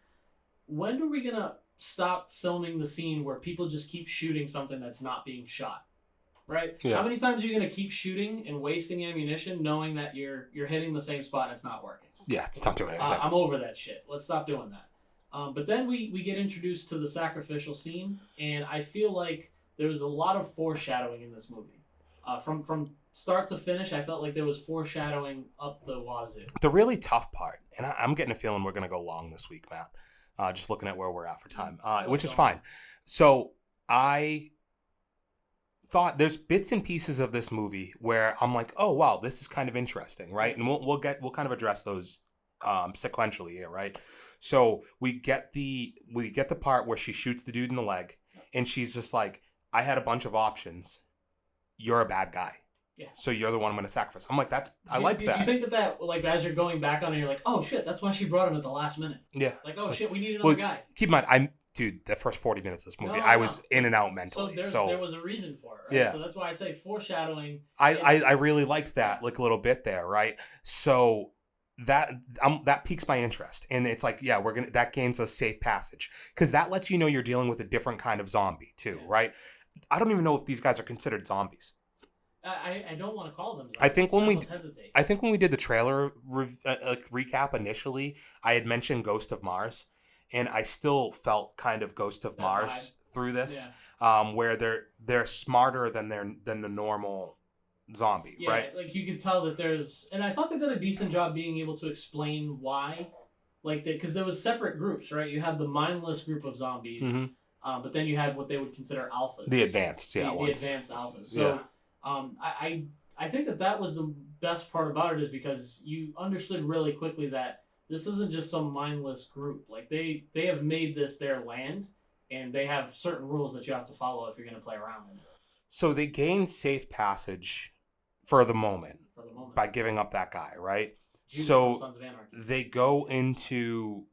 When are we gonna stop filming the scene where people just keep shooting something that's not being shot? Right? Yeah. How many times are you gonna keep shooting and wasting ammunition, knowing that you're hitting the same spot and it's not working? Yeah, it's not doing anything. I'm over that shit. Let's stop doing that. But then we get introduced to the sacrificial scene, and I feel like there was a lot of foreshadowing in this movie. From start to finish, I felt like there was foreshadowing up the wazoo. The really tough part, and I'm getting a feeling we're going to go long this week, Matt, just looking at where we're at for time, which is fine. So I thought there's bits and pieces of this movie where I'm like, oh, wow, this is kind of interesting, right? And we'll kind of address those sequentially here, right? So we get the part where she shoots the dude in the leg, and she's just like, I had a bunch of options. You're a bad guy. Yeah. So you're the one I'm going to sacrifice. I'm like, I like that. Do you think that, like, as you're going back on it, you're like, oh, shit, that's why she brought him at the last minute. Yeah. Like, oh, shit, we need another guy. Keep in mind, dude, the first 40 minutes of this movie, I was in and out mentally. So there was a reason for it, right? Yeah. So that's why I say foreshadowing. I really liked that, like, a little bit there, right? So that piques my interest. And it's like, yeah, that gains a safe passage. Because that lets you know you're dealing with a different kind of zombie, too, right? I don't even know if these guys are considered zombies. I don't want to call them zombies. I think when hesitate. we did the trailer recap initially, I had mentioned Ghost of Mars, and I still felt kind of Ghost of Mars through this, where they're smarter than the normal zombie, right? Like you could tell that there's, and I thought they did a decent job being able to explain why, like because there was separate groups, right? You had the mindless group of zombies, but then you had what they would consider alphas, the advanced, the advanced alphas. So. I think that was the best part about it, is because you understood really quickly that this isn't just some mindless group. Like they have made this their land, and they have certain rules that you have to follow if you're going to play around in it. So they gain safe passage for the moment by giving up that guy, right? Judas so from Sons of Anarchy. They go into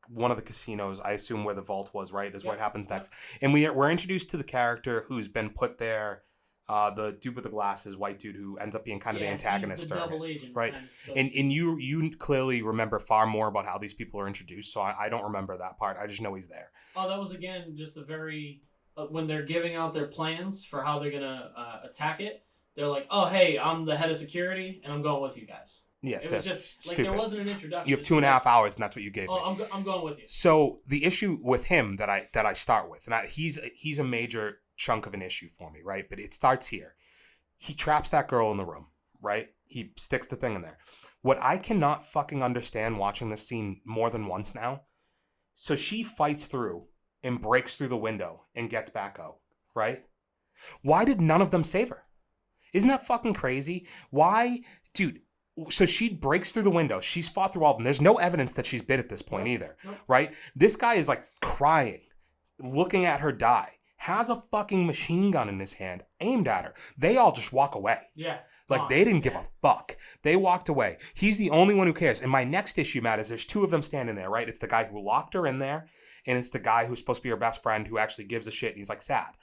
one of the casinos, I assume where the vault was, right? Is what happens next. And we're introduced to the character who's been put there. The dude with the glasses, white dude who ends up being kind of the antagonist, he's the double agent, right? And you clearly remember far more about how these people are introduced, so I don't remember that part. I just know he's there. Oh, that was again just a very when they're giving out their plans for how they're gonna attack it. They're like, "Oh, hey, I'm the head of security, and I'm going with you guys." Yes, it was just stupid. Like there wasn't an introduction. You have 2.5 hours, and that's what you gave me. I'm going with you. So the issue with him that I start with, and he's a major chunk of an issue for me, right? But it starts here. He traps that girl in the room, right? He sticks the thing in there. What I cannot fucking understand watching this scene more than once now, so she fights through and breaks through the window and gets back out, right? Why did none of them save her? Isn't that fucking crazy? Why? Dude, so she breaks through the window. She's fought through all of them. There's no evidence that she's bit at this point either, right? This guy is like crying, looking at her die. Has a fucking machine gun in his hand, aimed at her. They all just walk away. Yeah. Like, they didn't give a fuck. They walked away. He's the only one who cares. And my next issue, Matt, is there's two of them standing there, right? It's the guy who locked her in there, and it's the guy who's supposed to be her best friend who actually gives a shit, and he's, like, sad.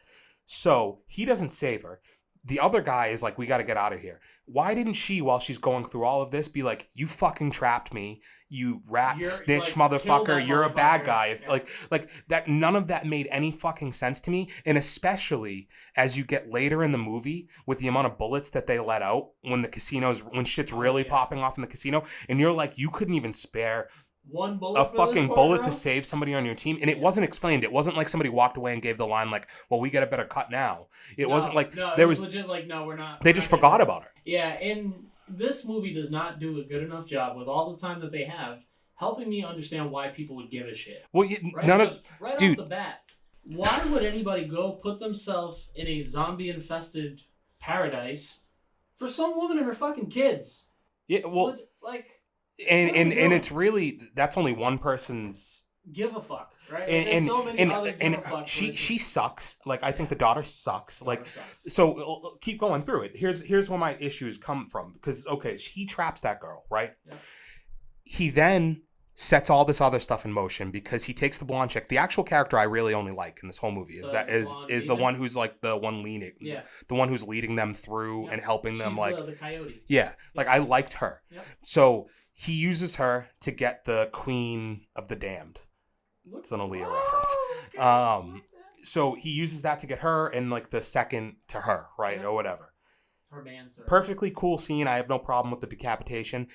So he doesn't save her. The other guy is like, we got to get out of here. Why didn't she, while she's going through all of this, be like, you fucking trapped me, you snitch motherfucker, you're a bad guy. Yeah. Like that, none of that made any fucking sense to me. And especially as you get later in the movie with the amount of bullets that they let out when shit's really popping off in the casino, and you're like, you couldn't even spare one bullet, bullet to save somebody on your team, and it wasn't explained. It wasn't like somebody walked away and gave the line like, "Well, we get a better cut now." It wasn't like there was legit like, "No, we're not." They just forgot about her. Yeah, and this movie does not do a good enough job with all the time that they have helping me understand why people would give a shit. Well, off the bat, why would anybody go put themselves in a zombie-infested paradise for some woman and her fucking kids? Yeah, well, like, and it's really that's only one person's. Give a fuck, right? Like, And there's so many other give a fucks. she sucks. Like I think the daughter sucks. Like sucks. so, keep going through it. Here's where my issues come from because okay, he traps that girl, right? Yeah. He then sets all this other stuff in motion because he takes the blonde chick. The actual character I really only like in this whole movie is the one who's like the one leading, the one who's leading them through and helping them. Like the coyote. Yeah, like I liked her. Yep. So he uses her to get the Queen of the Damned. It's an Aaliyah reference. So he uses that to get her and like the second to her, right? Or whatever. Her manservant. Perfectly cool scene. I have no problem with the decapitation.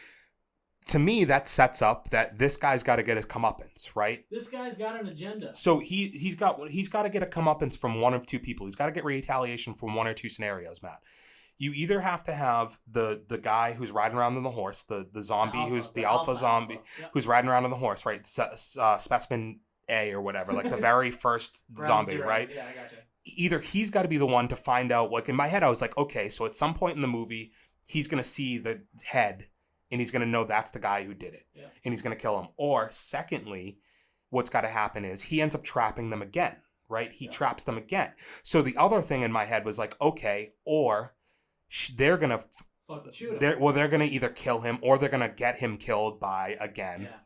To me, that sets up that this guy's got to get his comeuppance, right? This guy's got an agenda. So he's got to get a comeuppance from one of two people. He's got to get retaliation from one or two scenarios, Matt. You either have to have the guy who's riding around on the horse, the zombie who's the alpha zombie who's riding around on the horse, right? Specimen A or whatever, like the very first zombie, right? Yeah, I gotcha. Either he's got to be the one to find out. Like in my head, I was like, okay, so at some point in the movie, he's gonna see the head and he's gonna know that's the guy who did it, and he's gonna kill him. Or secondly, what's got to happen is he ends up trapping them again, right? He traps them again. So the other thing in my head was like, okay, or they're gonna fucking shoot him. They're gonna either kill him or they're gonna get him killed by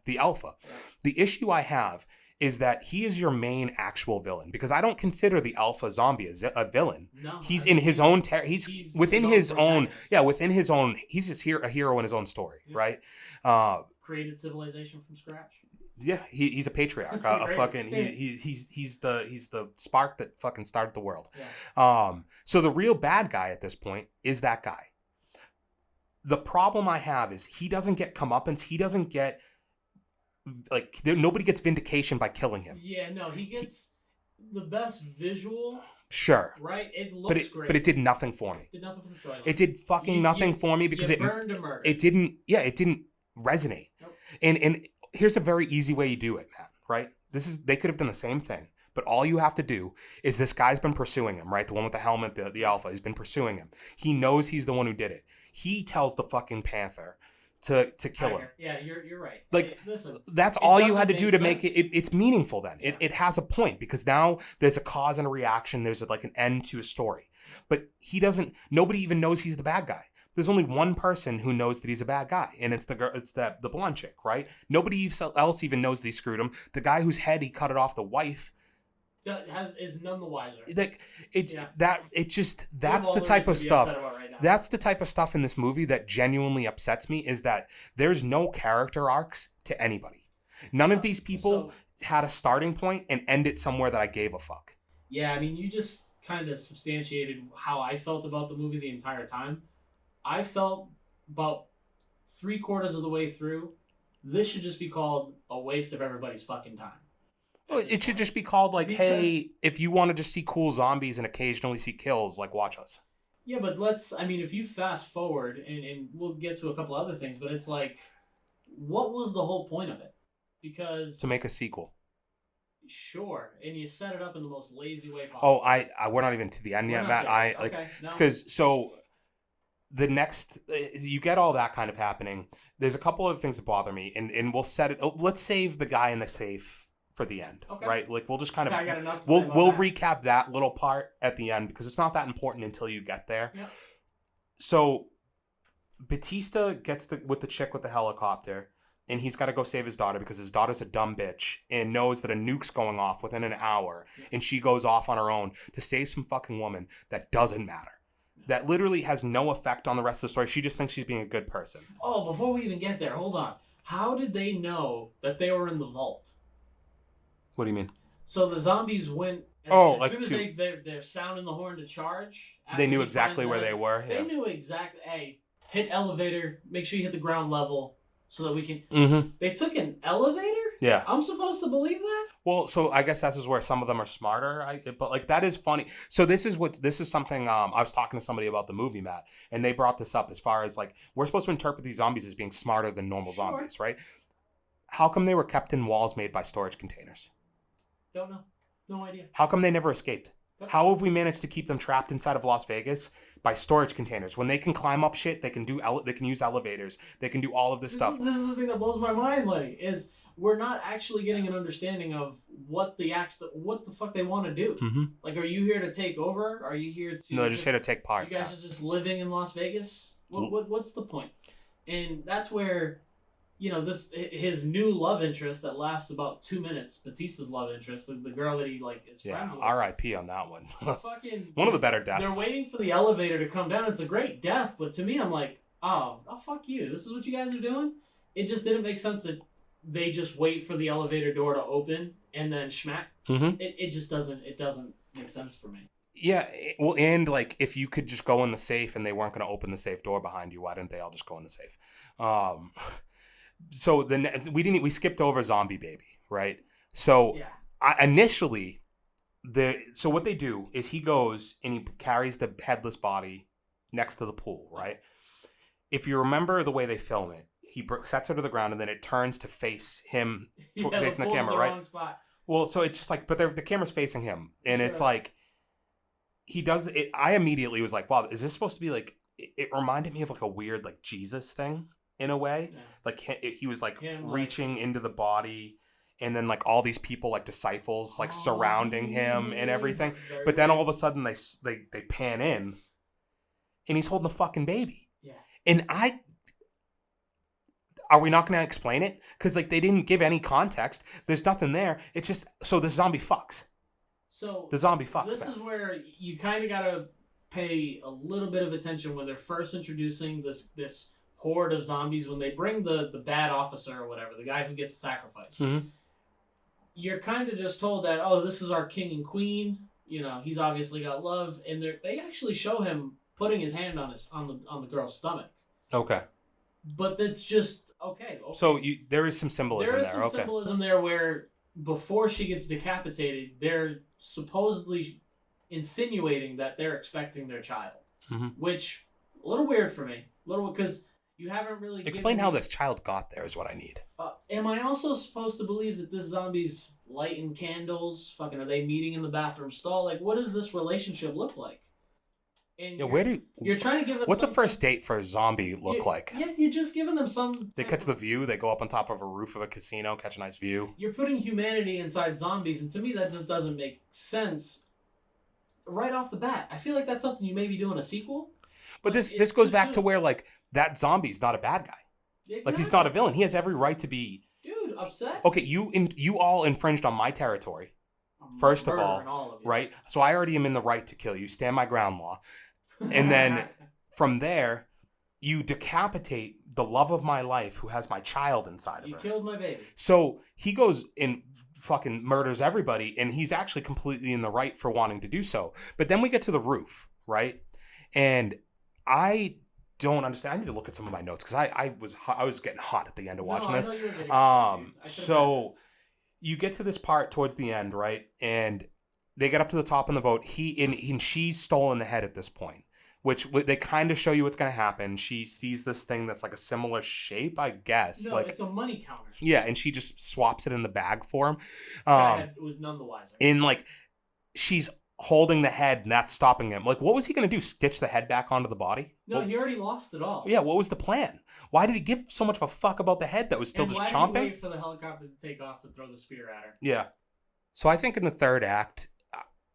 the alpha. Yeah. The issue I have is that he is your main actual villain because I don't consider the alpha zombie as a villain. No, he's in his own he's within his own within his own. He's just a hero in his own story, right? Created civilization from scratch. Yeah, he's a patriarch. He's the spark that fucking started the world. Yeah. So the real bad guy at this point is that guy. The problem I have is he doesn't get comeuppance. He doesn't get nobody gets vindication by killing him. Yeah, no, he gets the best visual. Sure. Right? It looks great. But it did nothing for me. It did nothing for the storyline. It did fucking nothing for me because it burned a murder. It didn't resonate. Nope. And here's a very easy way you do it, Matt, right? They could have done the same thing, but all you have to do is this guy's been pursuing him, right? The one with the helmet, the alpha, he's been pursuing him. He knows he's the one who did it. He tells the fucking Panther to kill him. Yeah, you're right. Like, listen, that's all you had to do to make it's meaningful then. Yeah. It has a point because now there's a cause and a reaction. There's like an end to a story. But nobody even knows he's the bad guy. There's only one person who knows that he's a bad guy, and it's the girl. It's the blonde chick, right? Nobody else even knows that he screwed him. The guy whose head he cut it off, the wife, is none the wiser. Like that's the type of stuff. That's the type of stuff in this movie that genuinely upsets me. Is that there's no character arcs to anybody. None of these people had a starting point and ended somewhere that I gave a fuck. Yeah, I mean, you just kind of substantiated how I felt about the movie the entire time. I felt about 3/4 of the way through, this should just be called a waste of everybody's fucking time. Well, it should just be called hey, if you want to just see cool zombies and occasionally see kills, watch us. Yeah, but if you fast forward, and we'll get to a couple other things, but it's what was the whole point of it? Because... To make a sequel. Sure, and you set it up in the most lazy way possible. Oh, we're not even to the end yet, Matt. Because the next, you get all that kind of happening. There's a couple of things that bother me, and we'll set it. Let's save the guy in the safe for the end, right? We'll just kind of we'll recap that little part at the end because it's not that important until you get there. Yep. So Batista gets with the chick with the helicopter, and he's got to go save his daughter because his daughter's a dumb bitch and knows that a nuke's going off within an hour, and she goes off on her own to save some fucking woman that doesn't matter. That literally has no effect on the rest of the story. She just thinks she's being a good person. Oh, before we even get there, hold on. How did they know that they were in the vault? What do you mean? So the zombies went... as soon as they're sounding the horn to charge... They knew exactly where they were. They knew exactly... Hey, hit elevator. Make sure you hit the ground level so that we can... Mm-hmm. They took an elevator? Yeah. I'm supposed to believe that? Well, so I guess that's where some of them are smarter. But that is funny. So this is something I was talking to somebody about the movie, Matt, and they brought this up as far as we're supposed to interpret these zombies as being smarter than normal zombies, right? How come they were kept in walls made by storage containers? Don't know. No idea. How come they never escaped? How have we managed to keep them trapped inside of Las Vegas? By storage containers. When they can climb up shit, they can use elevators. They can do all of this stuff. This is the thing that blows my mind, like, is we're not actually getting an understanding of what the fuck they want to do. Mm-hmm. Like, are you here to take over? Are you here to? No, they're just here to take part. You guys are just living in Las Vegas. What's the point? And that's where, his new love interest that lasts about 2 minutes. Batista's love interest, the girl that he is friends with. R.I.P. on that one. Fucking one of the better deaths. They're waiting for the elevator to come down. It's a great death, but to me, I'm like, oh fuck you. This is what you guys are doing. It just didn't make sense that they just wait for the elevator door to open and then schmack. Mm-hmm. It just doesn't. It doesn't make sense for me. Yeah, well, and if you could just go in the safe and they weren't going to open the safe door behind you, why didn't they all just go in the safe? So we skipped over Zombie Baby, right? So initially, so what they do is he goes and he carries the headless body next to the pool, right? If you remember the way they film it, he sets her to the ground and then it turns to face him, facing the camera, right? Wrong spot. Well, so it's just but the camera's facing him, and it's like. He does it. I immediately was like, wow, is this supposed to be it reminded me of a weird Jesus thing in a way. Yeah. He was reaching into the body and then all these people disciples surrounding him and everything. But then all of a sudden they pan in and he's holding a fucking baby. Yeah. And are we not going to explain it? Because they didn't give any context. There's nothing there. It's just, so the zombie fucks. So the zombie fucks. This is where you kind of gotta pay a little bit of attention when they're first introducing this horde of zombies. When they bring the bad officer or whatever, the guy who gets sacrificed, you're kind of just told that this is our king and queen. He's obviously got love, and they actually show him putting his hand on the girl's stomach. Okay. But that's just okay. So there is some symbolism there. There is some symbolism there where before she gets decapitated, they're supposedly insinuating that they're expecting their child, which a little weird for me. Because you haven't really explain how this child got there is what I need. Am I also supposed to believe that this zombie's lighting candles? Fucking, are they meeting in the bathroom stall? What does this relationship look like? And you're trying to give them. What's a first date for a zombie look like? Yeah, you're just giving them some. They catch the view. They go up on top of a roof of a casino, catch a nice view. You're putting humanity inside zombies, and to me, that just doesn't make sense. Right off the bat, I feel like that's something you maybe do in a sequel. But this goes back to where that zombie's not a bad guy. Exactly. He's not a villain. He has every right to be. Dude, upset. Okay, you all infringed on my territory. First of all, right? So I already am in the right to kill you. Stand my ground law. And then from there, you decapitate the love of my life who has my child inside of her. You killed my baby. So he goes and fucking murders everybody, and he's actually completely in the right for wanting to do so. But then we get to the roof, right? And I don't understand. I need to look at some of my notes because I was getting hot at the end of watching this. So you get to this part towards the end, right? And they get up to the top of the boat. And she's stolen the head at this point. Which they kind of show you what's going to happen. She sees this thing that's a similar shape, I guess. No, it's a money counter. Yeah, and she just swaps it in the bag for him. It was none the wiser. And she's holding the head, and that's stopping him. What was he going to do? Stitch the head back onto the body? No, he already lost it all. Yeah, what was the plan? Why did he give so much of a fuck about the head that was still just chomping? Why did he wait for the helicopter to take off to throw the spear at her? Yeah. So I think in the third act,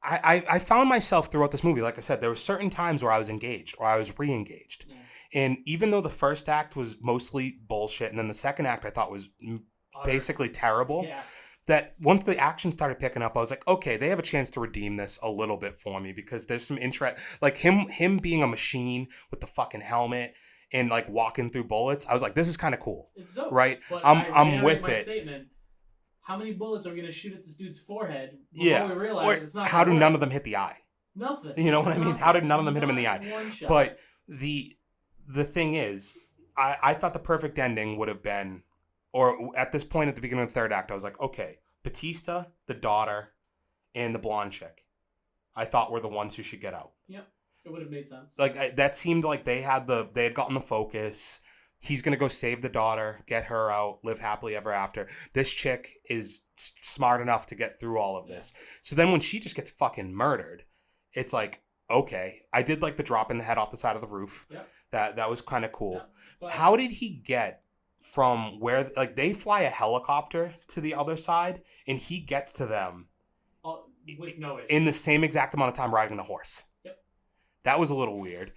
I found myself throughout this movie, like I said, there were certain times where I was engaged or I was re-engaged. Yeah. And even though the first act was mostly bullshit and then the second act I thought was basically terrible, that once the action started picking up, I was like, okay, they have a chance to redeem this a little bit for me because there's some interest. Him being a machine with the fucking helmet and walking through bullets, I was like, this is kind of cool. It's dope. Right? But I'm with it. Statement. How many bullets are we going to shoot at this dude's forehead before we realize it's not how do none of them hit the eye? Nothing. You know what I mean? How did none of them hit him in the eye? But the thing is, I thought the perfect ending would have been, or at this point at the beginning of the third act, I was like, okay, Batista, the daughter, and the blonde chick, I thought were the ones who should get out. Yep, it would have made sense. That seemed like they had gotten the focus. He's going to go save the daughter, get her out, live happily ever after. This chick is smart enough to get through all of this. So then when she just gets fucking murdered, it's like, okay. I did like the dropping the head off the side of the roof. Yep. That was kind of cool. Yep. But How did he get from where, like, they fly a helicopter to the other side and he gets to them with no issue. in the same exact amount of time riding the horse? Yep. That was a little weird.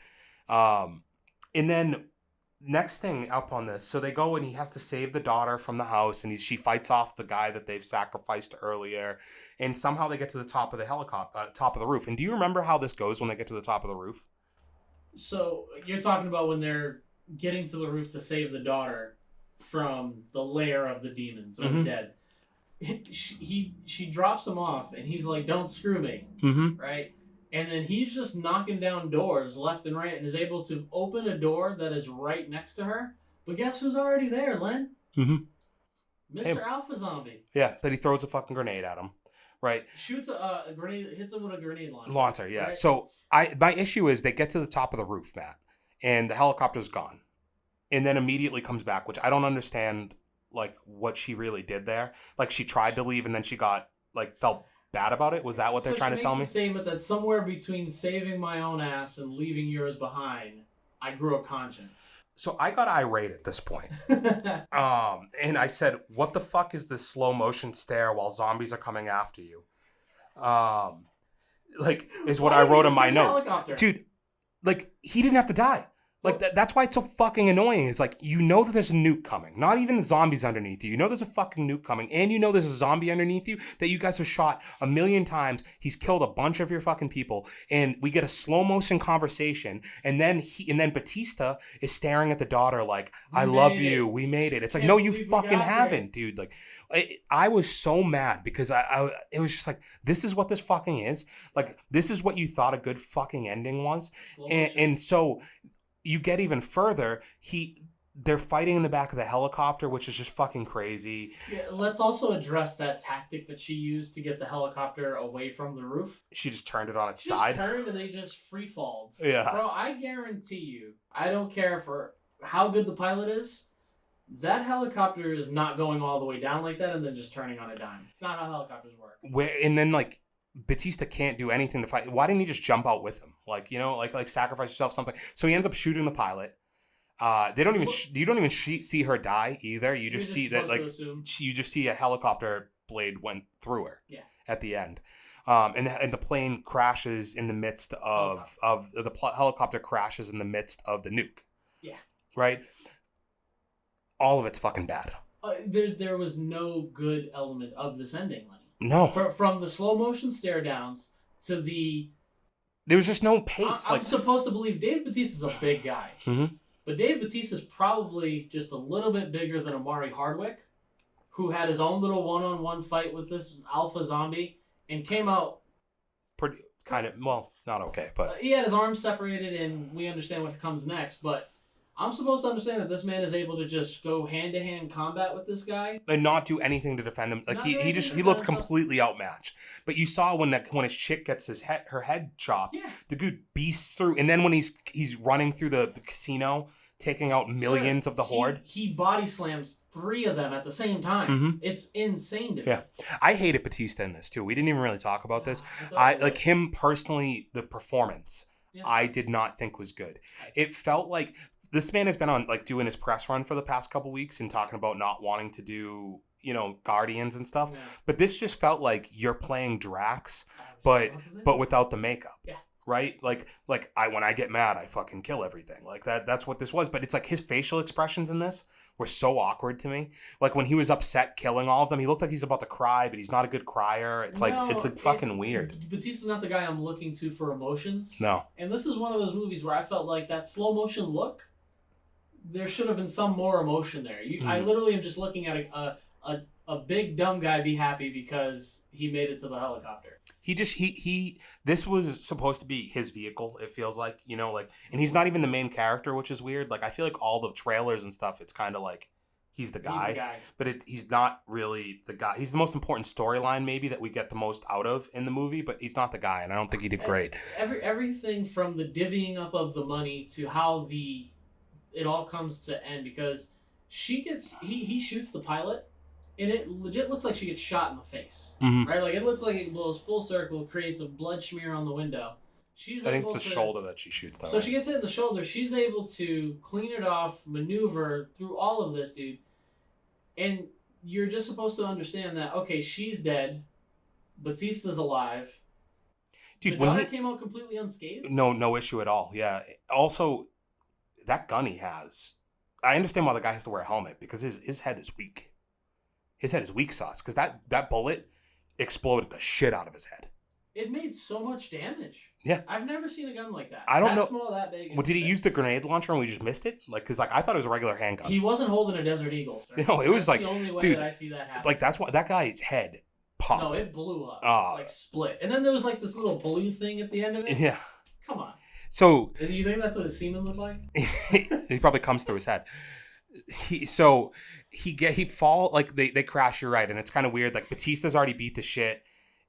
And then next thing up on this, so they go and he has to save the daughter from the house, and she fights off the guy that they've sacrificed earlier, and somehow they get to the top of the helicopter, top of the roof. And do you remember how this goes when they get to the top of the roof? So you're talking about when they're getting to the roof to save the daughter from the lair of the demons or the dead. She drops him off, and he's like, "Don't screw me," right? And then he's just knocking down doors left and right, and is able to open a door that is right next to her. But guess who's already there, Len? Mr. Alpha Zombie. Yeah, but he throws a fucking grenade at him, right? Shoots a grenade, hits him with a grenade launcher. Yeah. Right? So my issue is they get to the top of the roof, Matt, and the helicopter's gone, and then immediately comes back, which I don't understand, like, what she really did there. Like, she tried to leave, and then she got, like, felt bad about it. Was that what they're trying to tell me? So she makes a statement that somewhere between saving my own ass and leaving yours behind, I grew a conscience. So I got irate at this point. And I said, what the fuck is this slow motion stare while zombies are coming after you? Like, is what I wrote in my notes. Dude, like, he didn't have to die. Like, that's why it's so fucking annoying. It's like, you know that there's a nuke coming. Not even the zombies underneath you. You know there's a fucking nuke coming. And you know there's a zombie underneath you that you guys have shot 1,000,000 times. He's killed a bunch of your fucking people. And we get a slow motion conversation. And then Batista is staring at the daughter like, I love you. We made it. It's like, no, you fucking haven't, dude. Like, I was so mad because it was just like, this is what this fucking is. Like, this is what you thought a good fucking ending was. And so you get even further, they're fighting in the back of the helicopter, which is just fucking crazy. Yeah, let's also address that tactic that she used to get the helicopter away from the roof. She just turned it on its She side. just turned and they just free-falled. Yeah. Bro, I guarantee you, I don't care for how good the pilot is, that helicopter is not going all the way down like that and then just turning on a dime. It's not how helicopters work. And then, like, Batista can't do anything to fight. Why didn't he just jump out with him? Like, you know, like sacrifice yourself, something. So he ends up shooting the pilot. You don't even see her die either. You just see that, like, you just see a helicopter blade went through her. Yeah. At the end, and the plane crashes in the midst of helicopter crashes in the midst of the nuke. Yeah. Right. All of it's fucking bad. There was no good element of this ending, Lenny. No. From the slow motion stare downs to the... There was just no pace. I'm supposed to believe Dave Bautista's a big guy. But Dave Bautista's probably just a little bit bigger than Amari Hardwick, who had his own little one-on-one fight with this alpha zombie and came out... Pretty, kind of, well, not okay, but... he had his arms separated and we understand what comes next, but... I'm supposed to understand that this man is able to just go hand-to-hand combat with this guy and not do anything to defend him. Like, he looked completely outmatched. But you saw when his chick gets her head chopped, the dude beasts through, and then when he's running through the casino, taking out millions of the horde, he body slams 3 of them at the same time. It's insane to me. Yeah, I hated Batista in this too. We didn't even really talk about this. I like him personally. The performance, I did not think was good. It felt like. This man has been on, like, doing his press run for the past couple weeks and talking about not wanting to do, you know, Guardians and stuff. Yeah. But this just felt like you're playing Drax, but without the makeup. Yeah. Right? Like when I get mad, I fucking kill everything. Like that's what this was. But it's like his facial expressions in this were so awkward to me. Like when he was upset killing all of them, he looked like he's about to cry, but he's not a good crier. It's like fucking weird. Batista's not the guy I'm looking to for emotions. No. And this is one of those movies where I felt like that slow motion look, there should have been some more emotion there. I literally am just looking at a big dumb guy be happy because he made it to the helicopter. This was supposed to be his vehicle, it feels like, you know, like, and he's not even the main character, which is weird. Like, I feel like all the trailers and stuff, it's kind of like he's the guy. But he's not really the guy. He's the most important storyline maybe that we get the most out of in the movie, but he's not the guy, and I don't think he did great. Everything from the divvying up of the money to how it all comes to end, because he shoots the pilot and it legit looks like she gets shot in the face. Right? Like, it looks like it blows full circle, creates a blood smear on the window, she's I think it's able the to, shoulder that she shoots though. So right? she gets hit in the shoulder. She's able to clean it off, maneuver through all of this, dude. And you're just supposed to understand that, okay, she's dead. Batista's alive. Dude, the when daughter he came out completely unscathed. no issue at all. Yeah. Also, that gun he has, I understand why the guy has to wear a helmet because his head is weak. His head is weak sauce because that bullet exploded the shit out of his head. It made so much damage. Yeah. I've never seen a gun like that. I don't know. That small, that big. Well, did he use the grenade launcher and we just missed it? Like, because I thought it was a regular handgun. He wasn't holding a Desert Eagle. Sir. No, it was That's like, the only way dude, that I see that happen. Like, that's why that guy's head popped. No, it blew up. Uh, Split. And then there was like this little blue thing at the end of it. Yeah. Come on. So Do you think that's what his semen looked like? he probably comes through his head. He fall like they crash. You're right, and it's kind of weird. Like Batista's already beat the shit.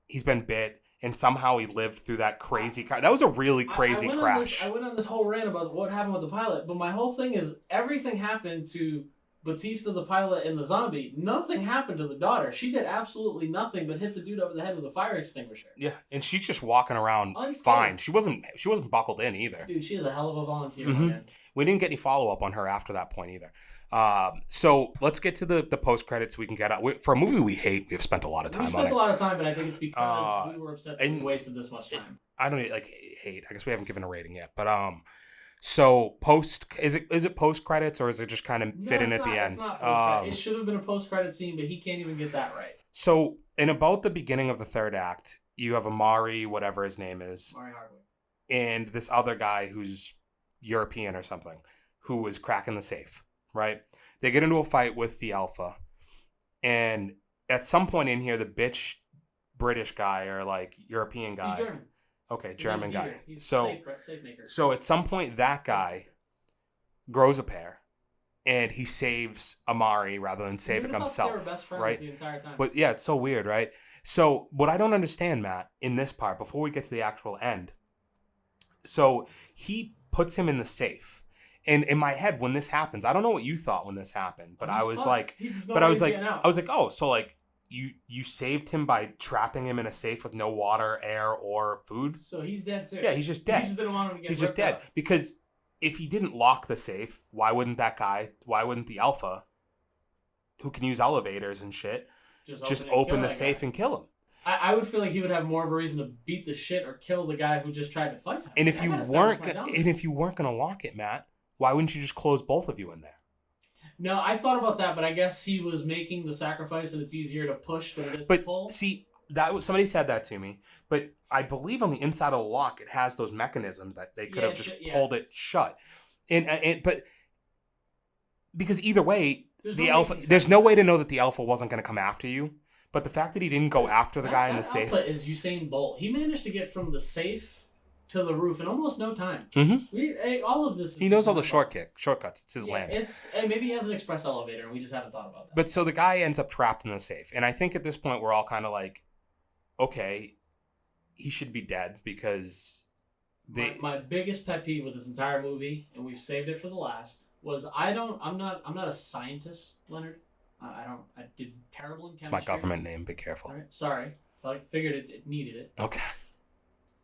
He's been bit, and somehow he lived through that crazy crash. That was a really crazy crash. I went on this whole rant about what happened with the pilot, but my whole thing is everything happened to Batista, the pilot, and the zombie. Nothing happened to the daughter. She did absolutely nothing but hit the dude over the head with a fire extinguisher. Yeah, and she's just walking around Unscathed. fine. She wasn't buckled in either. Dude, she is a hell of a volunteer, Mhm. man. We didn't get any follow up on her after that point either. So let's get to the post credits. We can get out for a movie we hate. We've spent a lot of time We on spent it. a lot of time, but I think it's because we were upset that we and- wasted this much time. I don't like hate. I guess we haven't given a rating yet, but so is it post credits or is it just kind of fit in at the end? It's not post-credit. It should have been a post-credit scene, but he can't even get that right. So in about the beginning of the third act, you have Amari, whatever his name is, Mari Hardwick. and this other guy who's European or something, who is cracking the safe. Right? They get into a fight with the Alpha, and at some point in here, the bitch British guy or like European guy. He's German. Okay, His German name's guy. Dieter. He's So safe maker. So at some point, that guy grows a pair, and he saves Amari rather than saving They were himself, best friends right? the entire time. But yeah, it's so weird, right? So what I don't understand, Matt, in this part, before we get to the actual end, so he puts him in the safe, and in my head, when this happens, I don't know what you thought when this happened, but I was like, oh, so like. You saved him by trapping him in a safe with no water, air, or food? So he's dead too. Yeah, he's just dead. He just didn't want him to get He's just ripped dead. up. Because if he didn't lock the safe, why wouldn't the Alpha, who can use elevators and shit, just open the safe and kill him? I would feel like he would have more of a reason to beat the shit or kill the guy who just tried to fight him. And if you weren't gonna lock it, Matt, why wouldn't you just close both of you in there? No, I thought about that, but I guess he was making the sacrifice, and it's easier to push than it is to pull. See, somebody said that to me, but I believe on the inside of the lock it has those mechanisms that they could have just pulled it shut, but because either way, there's no way to know that the Alpha wasn't going to come after you. But the fact that he didn't go after the guy in the safe, Alpha is Usain Bolt. He managed to get from the safe to the roof in almost no time. Mm-hmm. All of this. He knows all the shortcuts. It's his land. Maybe he has an express elevator, and we just haven't thought about that. But so the guy ends up trapped in the safe, and I think at this point we're all kind of like, okay, he should be dead because my biggest pet peeve with this entire movie, and we've saved it for the last, was I'm not a scientist, Leonard. I did terrible in chemistry. It's my government name. Be careful. All right, sorry. I figured it needed it. Okay.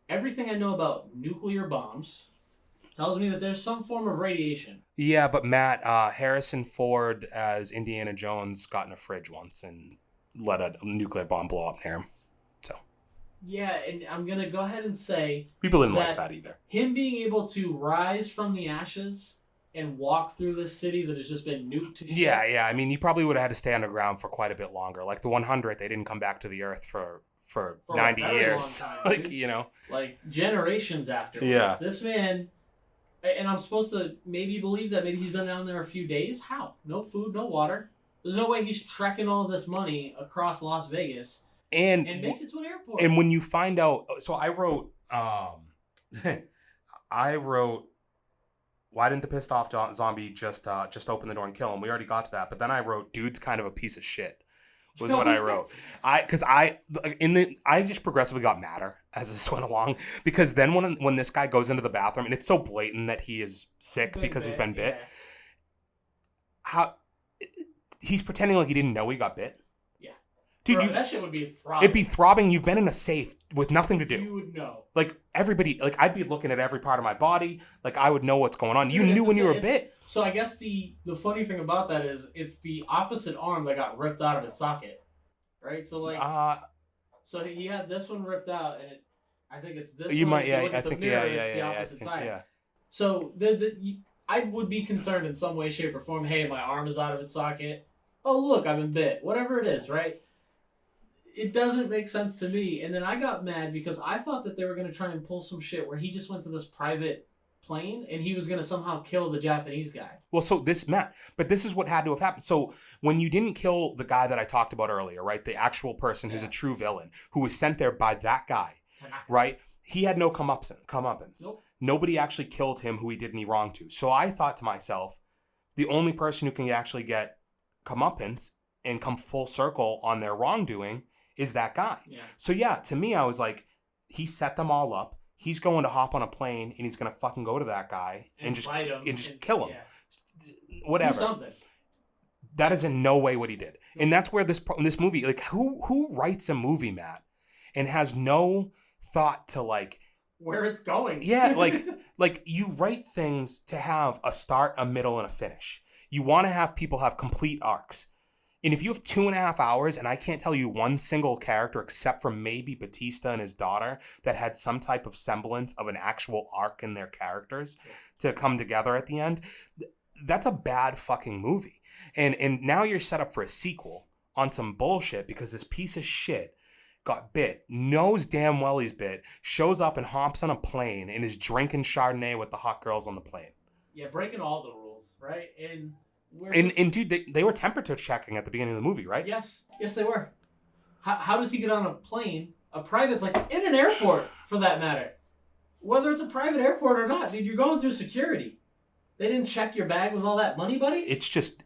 Everything I know about nuclear bombs tells me that there's some form of radiation. Yeah, but Matt, Harrison Ford as Indiana Jones got in a fridge once and let a nuclear bomb blow up near him. So. Yeah, and I'm going to go ahead and say... People didn't like that either. Him being able to rise from the ashes and walk through this city that has just been nuked to shit. Yeah. I mean, he probably would have had to stay underground for quite a bit longer. Like the 100th, they didn't come back to the Earth for 90 years. Time, like, dude. you know. Like generations afterwards. Yeah. This man, and I'm supposed to maybe believe that maybe he's been down there a few days. How? No food, no water. There's no way he's trekking all this money across Las Vegas and makes it to an airport. And when you find out, so I wrote, why didn't the pissed off zombie just open the door and kill him? We already got to that, but then I wrote, dude's kind of a piece of shit. Was what I wrote. I just progressively got madder as this went along because then when this guy goes into the bathroom and it's so blatant that he is sick because he's been bit. Yeah. How he's pretending like he didn't know he got bit. Yeah. Dude, Bro, that shit would be throbbing. it'd be throbbing. You've been in a safe with nothing to do. You would know. Like, everybody, like, I'd be looking at every part of my body. Like, I would know what's going on. You Dude, knew when you were bit. So I guess the funny thing about that is it's the opposite arm that got ripped out of its socket. Right? So, like... So he had this one ripped out, and I think it's this you one. might, If you yeah, look I at the think, mirror, yeah, it's the yeah, opposite I think, side. yeah. So I would be concerned in some way, shape, or form. Hey, my arm is out of its socket. Oh, look, I've been bit. Whatever it is, right? It doesn't make sense to me. And then I got mad because I thought that they were going to try and pull some shit where he just went to this private plane and he was going to somehow kill the Japanese guy. Well, so this, Matt, but this is what had to have happened. So when you didn't kill the guy that I talked about earlier, right? The actual person who's a true villain, who was sent there by that guy, right? He had no comeuppance. Nope. Nobody actually killed him who he did any wrong to. So I thought to myself, the only person who can actually get comeuppance and come full circle on their wrongdoing is that guy. Yeah. So yeah, to me, I was like, he set them all up. He's going to hop on a plane and he's going to fucking go to that guy and just kill him. Yeah. Whatever. Do something. That is in no way what he did. And that's where this movie, like, who writes a movie, Matt, and has no thought to, like, where it's going. Yeah, like you write things to have a start, a middle, and a finish. You want to have people have complete arcs. And if you have 2.5 hours and I can't tell you one single character except for maybe Batista and his daughter that had some type of semblance of an actual arc in their characters to come together at the end, that's a bad fucking movie. And now you're set up for a sequel on some bullshit because this piece of shit got bit, knows damn well he's bit, shows up and hops on a plane and is drinking Chardonnay with the hot girls on the plane. Yeah, breaking all the rules, right? And dude, they were temperature checking at the beginning of the movie, right? Yes, they were. How does he get on a plane, a private, like in an airport for that matter? Whether it's a private airport or not, dude, you're going through security. They didn't check your bag with all that money, buddy? It's just...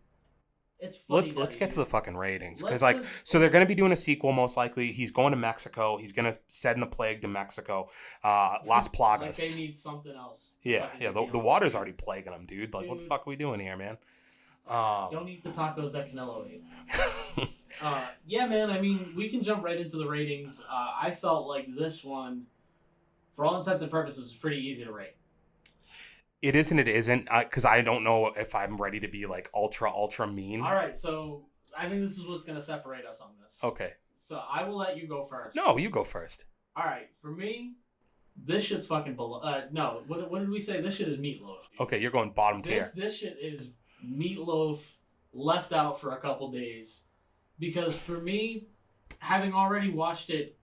It's funny. Let's get to the fucking ratings. Because, like, so they're going to be doing a sequel, most likely. He's going to Mexico. He's going to send the plague to Mexico. Las Plagas. Like, they need something else. Yeah. The water's already plaguing them, dude. Like, what the fuck are we doing here, man? Don't eat the tacos that Canelo ate. Yeah, man. I mean, we can jump right into the ratings. I felt like this one, for all intents and purposes, was pretty easy to rate. It is and it isn't, because I don't know if I'm ready to be, like, ultra mean. All right, so I think this is what's going to separate us on this. Okay. So I will let you go first. No, you go first. All right, for me, this shit's fucking no, what did we say? This shit is meatloaf. Dude. Okay, you're going bottom tier. This shit is meatloaf left out for a couple days. Because for me, having already watched it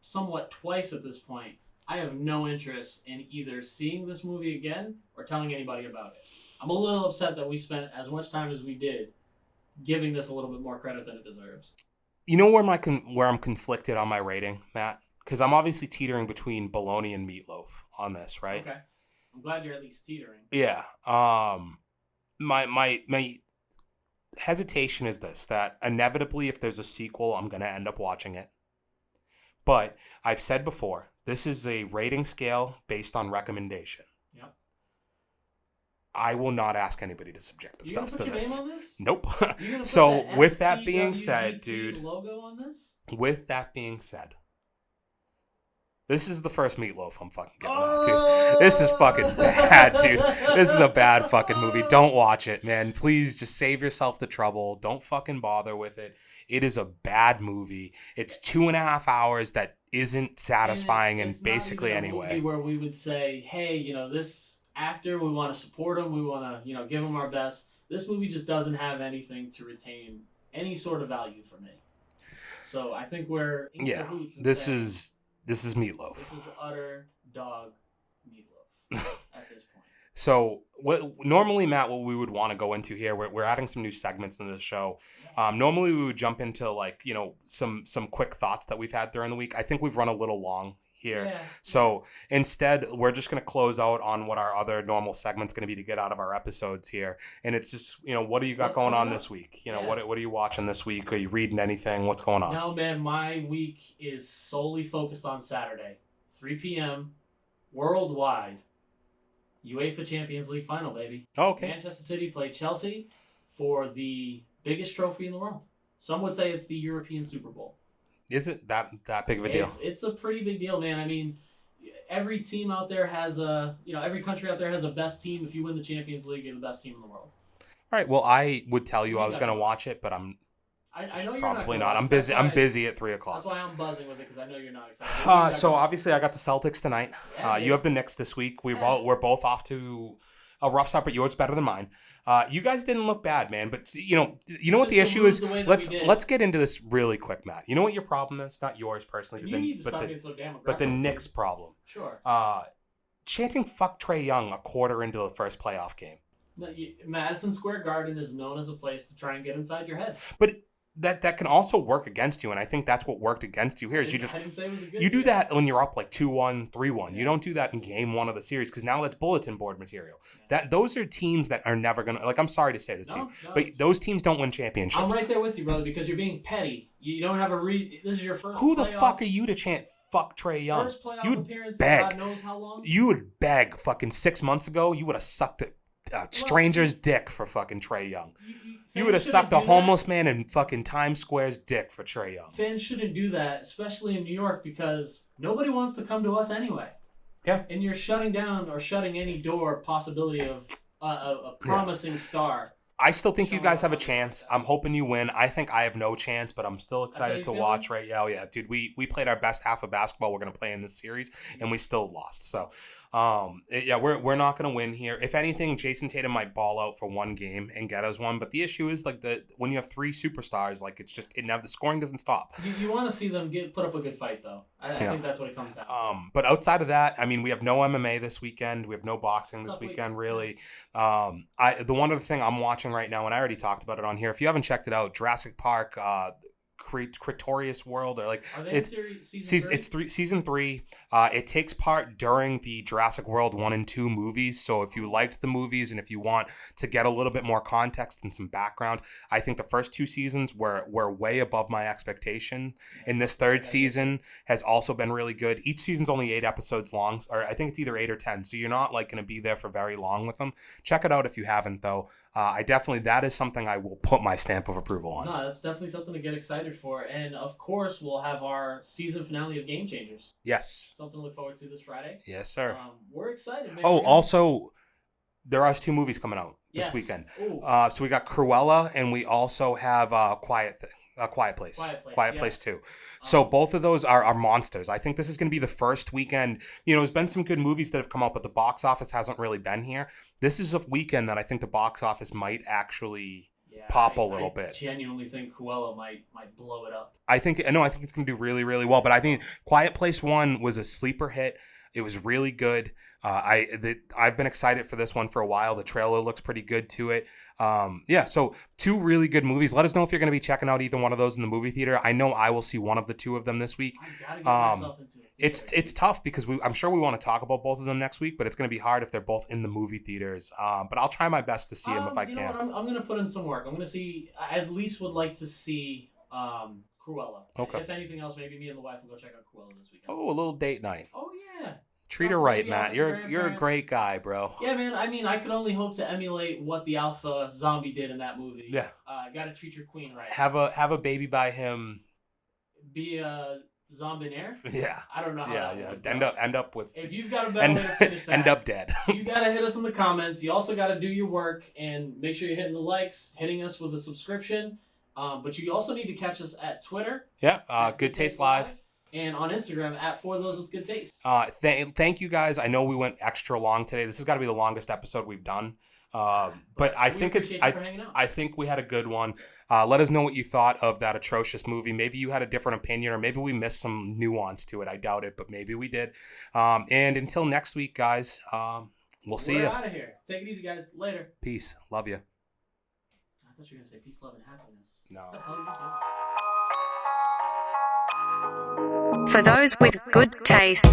somewhat twice at this point, I have no interest in either seeing this movie again or telling anybody about it. I'm a little upset that we spent as much time as we did giving this a little bit more credit than it deserves. You know where I'm conflicted on my rating, Matt? Because I'm obviously teetering between bologna and meatloaf on this, right? Okay. I'm glad you're at least teetering. Yeah. My hesitation is this, that inevitably if there's a sequel, I'm going to end up watching it. But I've said before, this is a rating scale based on recommendation. Yep. I will not ask anybody to subject themselves to this. You gonna put your name on this? Nope. So with that being said, dude, logo on this? With that being said, this is the first meatloaf I'm fucking getting out, dude. This is fucking bad, dude. This is a bad fucking movie. Don't watch it, man. Please just save yourself the trouble. Don't fucking bother with it. It is a bad movie. It's 2.5 hours that isn't satisfying in basically any way. Movie where we would say, hey, this actor, we want to support him. We want to, give him our best. This movie just doesn't have anything to retain any sort of value for me. So I think we're in cahoots. This is meatloaf. This is utter dog meatloaf at this point. So normally, Matt, what we would want to go into here, we're adding some new segments into the show. Normally we would jump into some quick thoughts that we've had during the week. I think we've run a little long here. Yeah. So instead, we're just going to close out on what our other normal segment's going to be to get out of our episodes here. And it's just, what do you got going on this week? What are you watching this week? Are you reading anything? What's going on? No, man, my week is solely focused on Saturday, 3 p.m. worldwide. UEFA Champions League final, baby. Okay. Manchester City played Chelsea for the biggest trophy in the world. Some would say it's the European Super Bowl. Is it that big of a deal? It's a pretty big deal, man. I mean, every team out there has every country out there has a best team. If you win the Champions League, you're the best team in the world. All right. Well, I would tell you I was going to watch it, but I know you're probably not. I'm busy. I'm busy at 3:00. That's why I'm buzzing with it, because I know you're not excited. So obviously I got the Celtics tonight. You have the Knicks this week. We're both off to a rough start, but yours better than mine. You guys didn't look bad, man. But you know what the issue is. Let's get into this really quick, Matt. You know what your problem is? Not yours personally, but the Knicks problem. Sure. Chanting "fuck Trae Young" a quarter into the first playoff game. Madison Square Garden is known as a place to try and get inside your head. But that can also work against you, and I think that's what worked against you here. Is you do that when you're up like 2-1, 3-1. Yeah. You don't do that in game one of the series, because now that's bulletin board material. Yeah. Those are teams that are never gonna, like, I'm sorry to say this to you, but those teams don't win championships. I'm right there with you, brother, because you're being petty. You don't have this is your first. Who the fuck are you to chant "fuck Trae Young"? First playoff appearance in God knows how long. You would beg. Fucking 6 months ago, you would have sucked a stranger's dick for fucking Trae Young. You would have sucked a homeless man in fucking Times Square's dick for Trae Young. Fans shouldn't do that, especially in New York, because nobody wants to come to us anyway. Yeah. And you're shutting down or shutting any door possibility of a promising star. I still think you guys have a chance. I'm hoping you win. I think I have no chance, but I'm still excited to watch. Right? Yeah, dude. We played our best half of basketball we're gonna play in this series, and we still lost. So, we're not gonna win here. If anything, Jason Tatum might ball out for one game and get us one. But the issue is when you have three superstars, like the scoring doesn't stop. You want to see them put up a good fight, though. I think that's what it comes down to. But outside of that, I mean, we have no MMA this weekend. We have no boxing this weekend, really. The one other thing I'm watching right now, and I already talked about it on here. If you haven't checked it out, Jurassic Park, Creatorious World, or are they in season 3. It takes part during the Jurassic World 1 and 2 movies. So if you liked the movies and if you want to get a little bit more context and some background, I think the first 2 seasons were way above my expectation. And this third season has also been really good. Each season's only 8 episodes long, or I think it's either 8 or 10. So you're not going to be there for very long with them. Check it out if you haven't, though. That is something I will put my stamp of approval on. No, that's definitely something to get excited for. And of course, we'll have our season finale of Game Changers. Yes. Something to look forward to this Friday. Yes, sir. We're excited, man. Also, there are 2 movies coming out this weekend. So we got Cruella, and we also have Quiet Place. Quiet Place 2. So both of those are monsters. I think this is going to be the first weekend. There's been some good movies that have come out, but the box office hasn't really been here. This is a weekend that I think the box office might actually pop a little bit. I genuinely think Cruella might blow it up. I think it's going to do really, really well. But I think Quiet Place 1 was a sleeper hit. It was really good. I've been excited for this one for a while. The trailer looks pretty good to it. So 2 really good movies. Let us know if you're going to be checking out either one of those in the movie theater. I know I will see one of the 2 of them this week. I gotta get myself into it. It's tough because I'm sure we want to talk about both of them next week, but it's going to be hard if they're both in the movie theaters. But I'll try my best to see them if I can. I'm going to put in some work. I'm going to see. I at least would like to see Cruella. Okay. If anything else, maybe me and the wife will go check out Cruella this weekend. Oh, a little date night. Oh yeah. Treat her right, Matt. You're a great guy, bro. Yeah, man. I mean, I could only hope to emulate what the alpha zombie did in that movie. Yeah. Gotta treat your queen right. Have a baby by him. Be a zombinaire? Yeah. I don't know how that would end up with. If you've got a better way to finish that, end up dead. You gotta hit us in the comments. You also gotta do your work and make sure you're hitting the likes, hitting us with a subscription. But you also need to catch us at Twitter. Yeah. Good Taste Live. And on Instagram at For Those With Good Taste. Thank you guys. I know we went extra long today. This has got to be the longest episode we've done. But I think I think we had a good one. Let us know what you thought of that atrocious movie. Maybe you had a different opinion, or maybe we missed some nuance to it. I doubt it, but maybe we did. And until next week, guys, we'll see you. We're out of here. Take it easy, guys. Later. Peace. Love you. I thought you were going to say peace, love, and happiness. No. What the hell are you doing? For those with good taste.